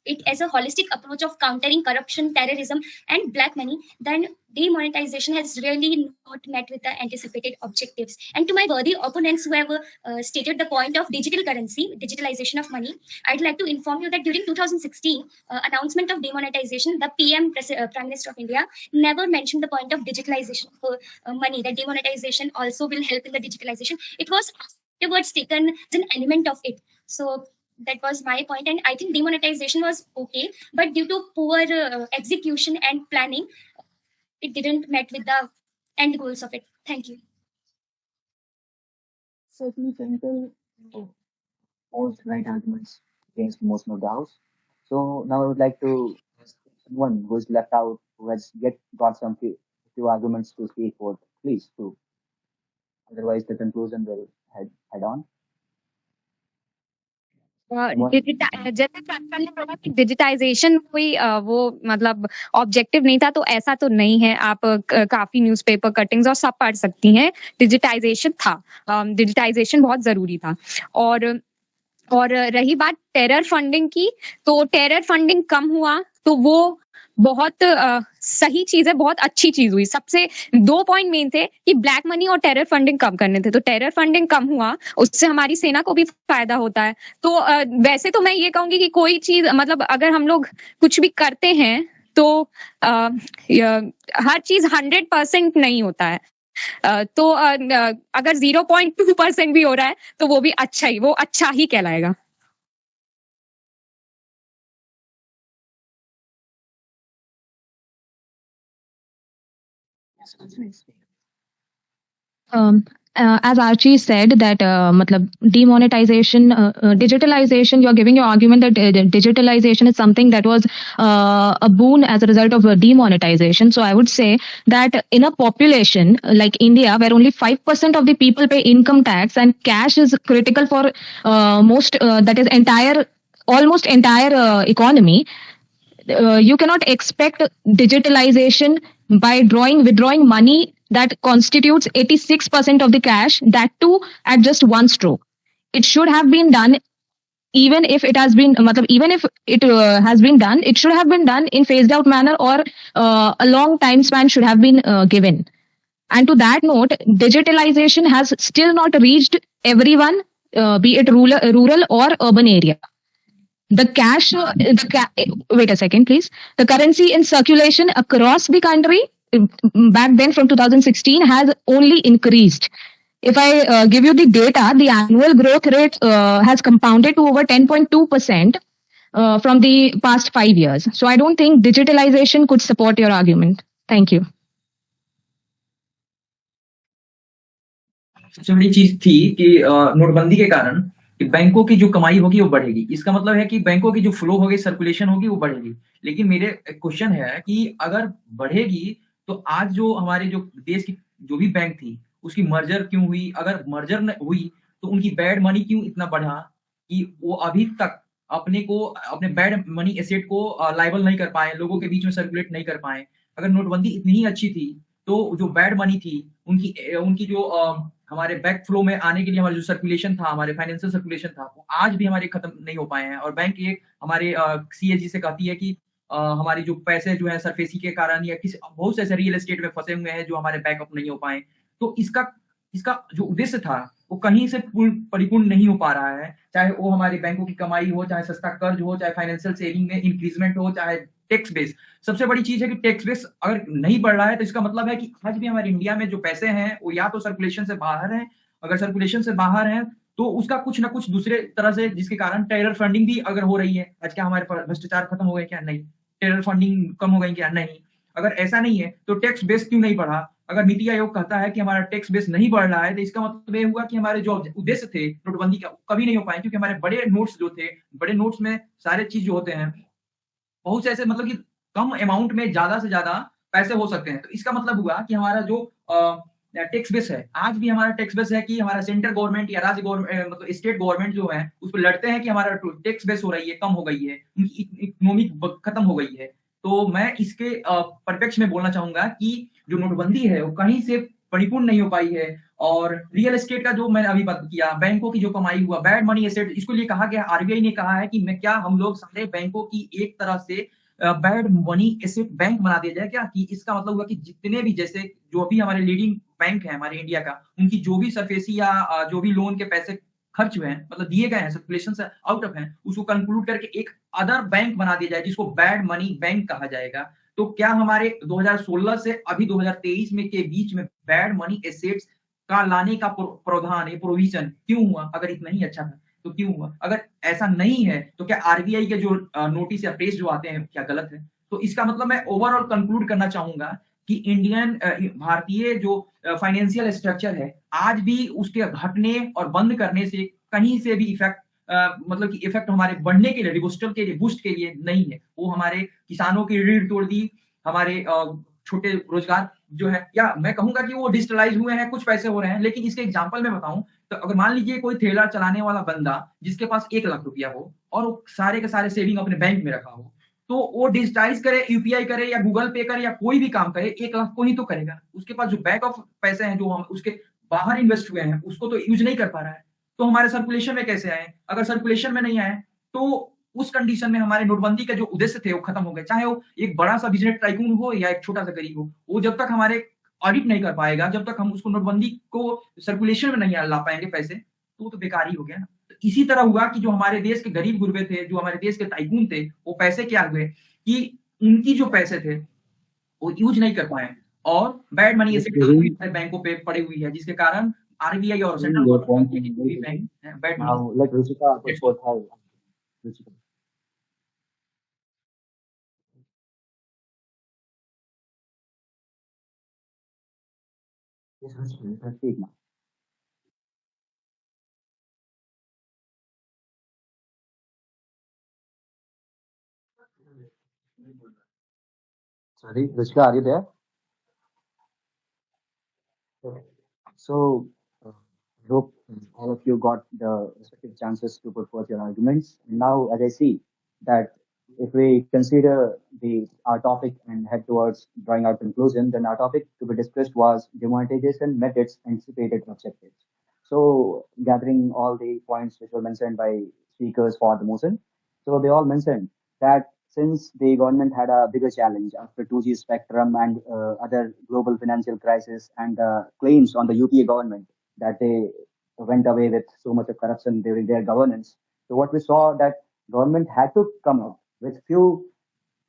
it as a holistic approach of countering corruption, terrorism, and black money, then demonetization has really not met with the anticipated objectives. And to my worthy opponents who have stated the point of digital currency, digitalization of money, I'd like to inform you that during 2016 announcement of demonetization, the Prime Minister of India never mentioned the point of digitalization of money, that demonetization also will help in the digitalization. It was afterwards taken as an element of it. So that was my point, and I think demonetization was okay, but due to poor execution and planning, it didn't met with the end goals of it. Thank you. Certainly, clinical most right arguments. Against motion of the House. So now I would like to ask someone who is left out, who has yet got some few arguments to speak for, please, too. Otherwise, the conclusion will head on. जैसे प्रज्वल ने बोला कि digitisation कोई वो मतलब objective नहीं था, तो ऐसा तो नहीं है। आप काफी न्यूज़पेपर कटिंग्स और सब पढ़ सकती हैं, डिजिटाइजेशन था। डिजिटाइजेशन बहुत जरूरी था। और रही बात टेरर फंडिंग की, तो टेरर फंडिंग कम हुआ तो वो बहुत सही चीज है, बहुत अच्छी चीज हुई। सबसे 2 पॉइंट मेन थे कि ब्लैक मनी और टेरर फंडिंग कम करने थे, तो टेरर फंडिंग कम हुआ, उससे हमारी सेना को भी फायदा होता है। तो वैसे तो मैं ये कहूंगी कि कोई चीज मतलब अगर हम लोग कुछ भी करते हैं तो हर चीज 100% नहीं होता है। तो अगर 0.2% भी हो रहा है तो वो भी वो अच्छा ही कहलाएगा। As Archie said that demonetization, digitalization, you're giving your argument that digitalization is something that was a boon as a result of demonetization. So I would say that in a population like India, where only 5% of the people pay income tax and cash is critical for almost entire economy, you cannot expect digitalization by withdrawing money that constitutes 86% of the cash, that too at just one stroke. It should have been done, even if it has been done, it should have been done in phased out manner, or a long time span should have been given. And to that note, digitalization has still not reached everyone, be it rural or urban area. Wait a second, please. The currency in circulation across the country back then from 2016 has only increased. If I give you the data, the annual growth rate has compounded to over 10.2% from the past 5 years. So I don't think digitalization could support your argument. Thank you. सबसे बड़ी चीज थी कि नोटबंदी के कारण कि बैंकों की जो कमाई होगी वो बढ़ेगी। इसका मतलब है कि बैंकों की जो फ्लो होगी, सर्कुलेशन होगी, वो बढ़ेगी। लेकिन मेरे क्वेश्चन है कि अगर बढ़ेगी तो आज जो हमारे जो देश की जो भी बैंक थी उसकी मर्जर क्यों हुई? अगर मर्जर हुई तो उनकी बैड मनी क्यों इतना बढ़ा कि वो अभी तक अपने बैड मनी एसेट को लाइबल नहीं कर पाए, लोगों के बीच में सर्कुलेट नहीं कर पाए। अगर नोटबंदी इतनी ही अच्छी थी तो जो बैड मनी थी उनकी जो हमारे बैक फ्लो में आने के लिए हमारा जो सर्कुलेशन था, हमारे फाइनेंशियल सर्कुलेशन था, वो आज भी हमारे खत्म नहीं हो पाए हैं। और बैंक एक हमारे सीएजी से कहती है कि हमारी जो पैसे जो है सरफेसी के कारण या किसी बहुत से ऐसे रियल एस्टेट में फंसे हुए हैं जो हमारे बैकअप नहीं हो पाए। तो इसका इसका जो उद्देश्य था वो कहीं से परिपूर्ण नहीं हो पा रहा है, चाहे वो हमारे बैंकों की कमाई हो, चाहे सस्ता कर्ज हो, चाहे फाइनेंशियल सेविंग में इंक्रीजमेंट हो, चाहे टैक्स बेस। सबसे बड़ी चीज है कि टैक्स बेस अगर नहीं बढ़ रहा है तो इसका मतलब है कि आज भी हमारे इंडिया में जो पैसे हैं वो या तो सर्कुलेशन से बाहर हैं। अगर सर्कुलेशन से बाहर हैं तो उसका कुछ ना कुछ दूसरे तरह से, जिसके कारण टेरर फंडिंग भी अगर हो रही है। आज क्या हमारे पास भ्रष्टाचार खत्म हो गए क्या? नहीं। टेरर फंडिंग कम हो गई क्या? नहीं। अगर ऐसा नहीं है तो टैक्स बेस क्यों नहीं बढ़ा? अगर नीति आयोग कहता है कि हमारा टैक्स बेस नहीं बढ़ रहा है तो इसका मतलब ये हुआ कि हमारे जो उद्देश्य थे नोटबंदी का कभी नहीं हो पाए, क्योंकि हमारे बड़े नोट्स जो थे, बड़े नोट्स में सारे चीज जो होते हैं बहुत से ऐसे, मतलब कि कम अमाउंट में ज्यादा से ज्यादा पैसे हो सकते हैं। तो इसका मतलब हुआ कि हमारा जो टैक्स बेस है, आज भी हमारा टैक्स बेस है कि हमारा सेंट्रल गवर्नमेंट या राज्य गवर्नमेंट, मतलब स्टेट गवर्नमेंट जो है उस पर लड़ते हैं कि हमारा टैक्स बेस हो रही है, कम हो गई है, उनकी इकोनॉमिक खत्म हो गई है। तो मैं इसके परिप्रेक्ष्य में बोलना चाहूंगा कि जो नोटबंदी है वो कहीं से परिपूर्ण नहीं हो पाई है। और रियल एस्टेट का जो मैंने अभी बात किया, बैंकों की जो कमाई हुआ, बैड मनी एसेट, इसको लिए कहा गया, आरबीआई ने कहा है कि मैं क्या हम लोग सारे बैंकों की एक तरह से बैड मनी एसेट बैंक बना दिया जाए क्या? कि इसका मतलब हुआ कि जितने भी, जैसे जो भी हमारे लीडिंग बैंक है हमारे इंडिया का, उनकी जो भी सरफेसी या जो भी लोन के पैसे खर्च हुए हैं, मतलब दिए गए हैं, सर्कुलेशन से आउट ऑफ है, उसको कंक्लूड करके एक अदर बैंक बना दिया जाए जिसको बैड मनी बैंक कहा जाएगा। तो क्या हमारे 2016 से अभी 2023 में के बीच में बैड मनी एसेट्स का लाने का प्रावधान, ये प्रोविजन क्यों हुआ? अगर इतना ही अच्छा था तो क्यों हुआ? अगर ऐसा नहीं है तो क्या आरबीआई के जो नोटिस या प्रेस जो आते हैं क्या गलत है? तो इसका मतलब मैं ओवरऑल कंक्लूड करना चाहूंगा कि इंडियन भारतीय जो फाइनेंशियल स्ट्रक्चर है, आज भी उसके घटने और बंद करने से कहीं से भी इफेक्ट, मतलब कि इफेक्ट हमारे बढ़ने के लिए, रिबूस्टर के लिए, बूस्ट के लिए नहीं है। वो हमारे किसानों की रीढ़ तोड़ दी, हमारे छोटे रोजगार जो है, या मैं कहूंगा कि वो डिजिटलाइज हुए हैं, कुछ पैसे हो रहे हैं। लेकिन इसके एग्जाम्पल में बताऊं तो अगर मान लीजिए कोई ठेला चलाने वाला बंदा जिसके पास 1 लाख रुपया हो और वो सारे के सारे सेविंग अपने बैंक में रखा हो, तो वो डिजिटाइज करे, यूपीआई करे या गूगल पे करे या कोई भी काम करे, 1 लाख को ही तो करेगा। उसके पास जो बैक ऑफ पैसे हैं जो हम उसके बाहर इन्वेस्ट हुए हैं उसको तो यूज नहीं कर पा रहा है। तो हमारे सर्कुलेशन में कैसे आए? अगर सर्कुलेशन में नहीं आए तो उस कंडीशन में हमारे नोटबंदी का जो उद्देश्य थे वो खत्म हो गए। चाहे वो एक बड़ा सा बिजनेस टाइकून हो या एक छोटा सा गरीब हो, वो जब तक हमारे ऑडिट नहीं कर पाएगा, जब तक हम उसको नोटबंदी को सर्कुलेशन में नहीं ला पाएंगे पैसे, तो वो तो बेकार ही हो गया ना। तो इसी तरह हुआ कि जो हमारे देश के गरीब गुरबे थे, जो हमारे देश के टाइकून थे, वो पैसे क्या हुए कि उनकी जो पैसे थे वो यूज नहीं कर पाए और bad money Yes, asset Praveen, बैंकों पे पड़ी हुई है, जिसके कारण आरबीआई और central Praveen, your point government is के जो well भी taken. Bank bad money Now let Ruchika put forth her. Ruchika. Yes, Ruchika, you can speak now. Sorry, Ruchika, are you there? Okay. So, I hope all of you got the respective chances to put forth your arguments. Now, as I see that if we consider our topic and head towards drawing our conclusion, then our topic to be discussed was demonetization methods, anticipated objectives. So, gathering all the points which were mentioned by speakers for the motion, so they all mentioned that since the government had a bigger challenge after 2G spectrum and other global financial crisis and claims on the UPA government that they went away with so much of corruption during their governance. So what we saw that government had to come up with few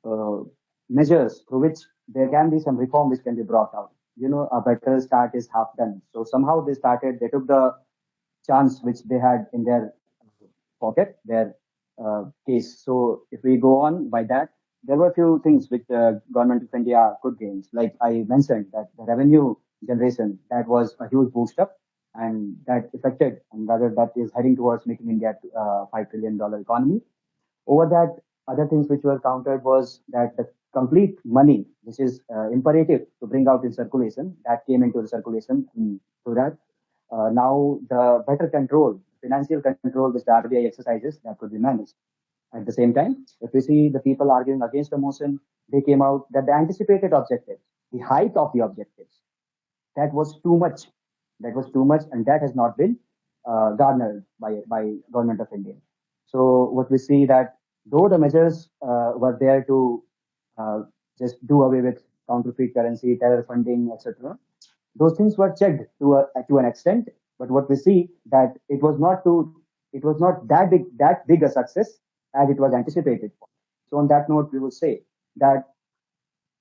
uh, measures through which there can be some reform which can be brought out. You know, a better start is half done. So somehow they took the chance which they had in their pocket, their case. So if we go on by that, there were a few things which the government of India could gain. Like I mentioned, that the revenue generation, that was a huge boost up, and that affected, and rather that is heading towards making India $5 trillion economy. Over that, other things which were countered was that the complete money, which is imperative to bring out in circulation, that came into the circulation. So that now the better control, financial control which the RBI exercises, that could be managed. At the same time, if we see the people arguing against the motion, they came out that the anticipated objectives, the height of the objectives, that was too much. That was too much, and that has not been garnered by government of India. So what we see that though the measures were there to uh, just do away with counterfeit currency, terror funding, etc., those things were checked to an extent, but what we see that it was not that big a success as it was anticipated. So on that note, we would say that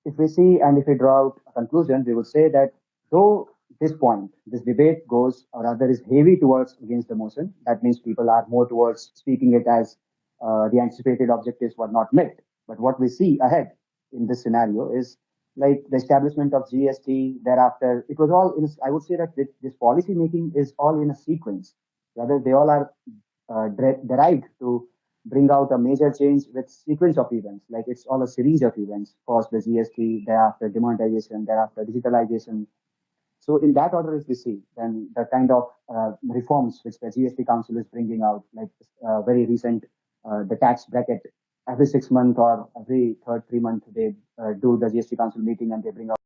if we see and if we draw out a conclusion, we would say that though this debate goes, or rather is heavy towards against the motion, that means people are more towards speaking it as the anticipated objectives were not met. But what we see ahead in this scenario is like the establishment of GST, thereafter, it was all I would say that this policy making is all in a sequence. Rather, they all are derived to bring out a major change with sequence of events. Like it's all a series of events. First the GST, thereafter demonetization, thereafter digitalization. So in that order, if we see, then the kind of reforms which the GST Council is bringing out, like very recent, the tax bracket, every 6 months or every third 3 months, they do the GST Council meeting and they bring out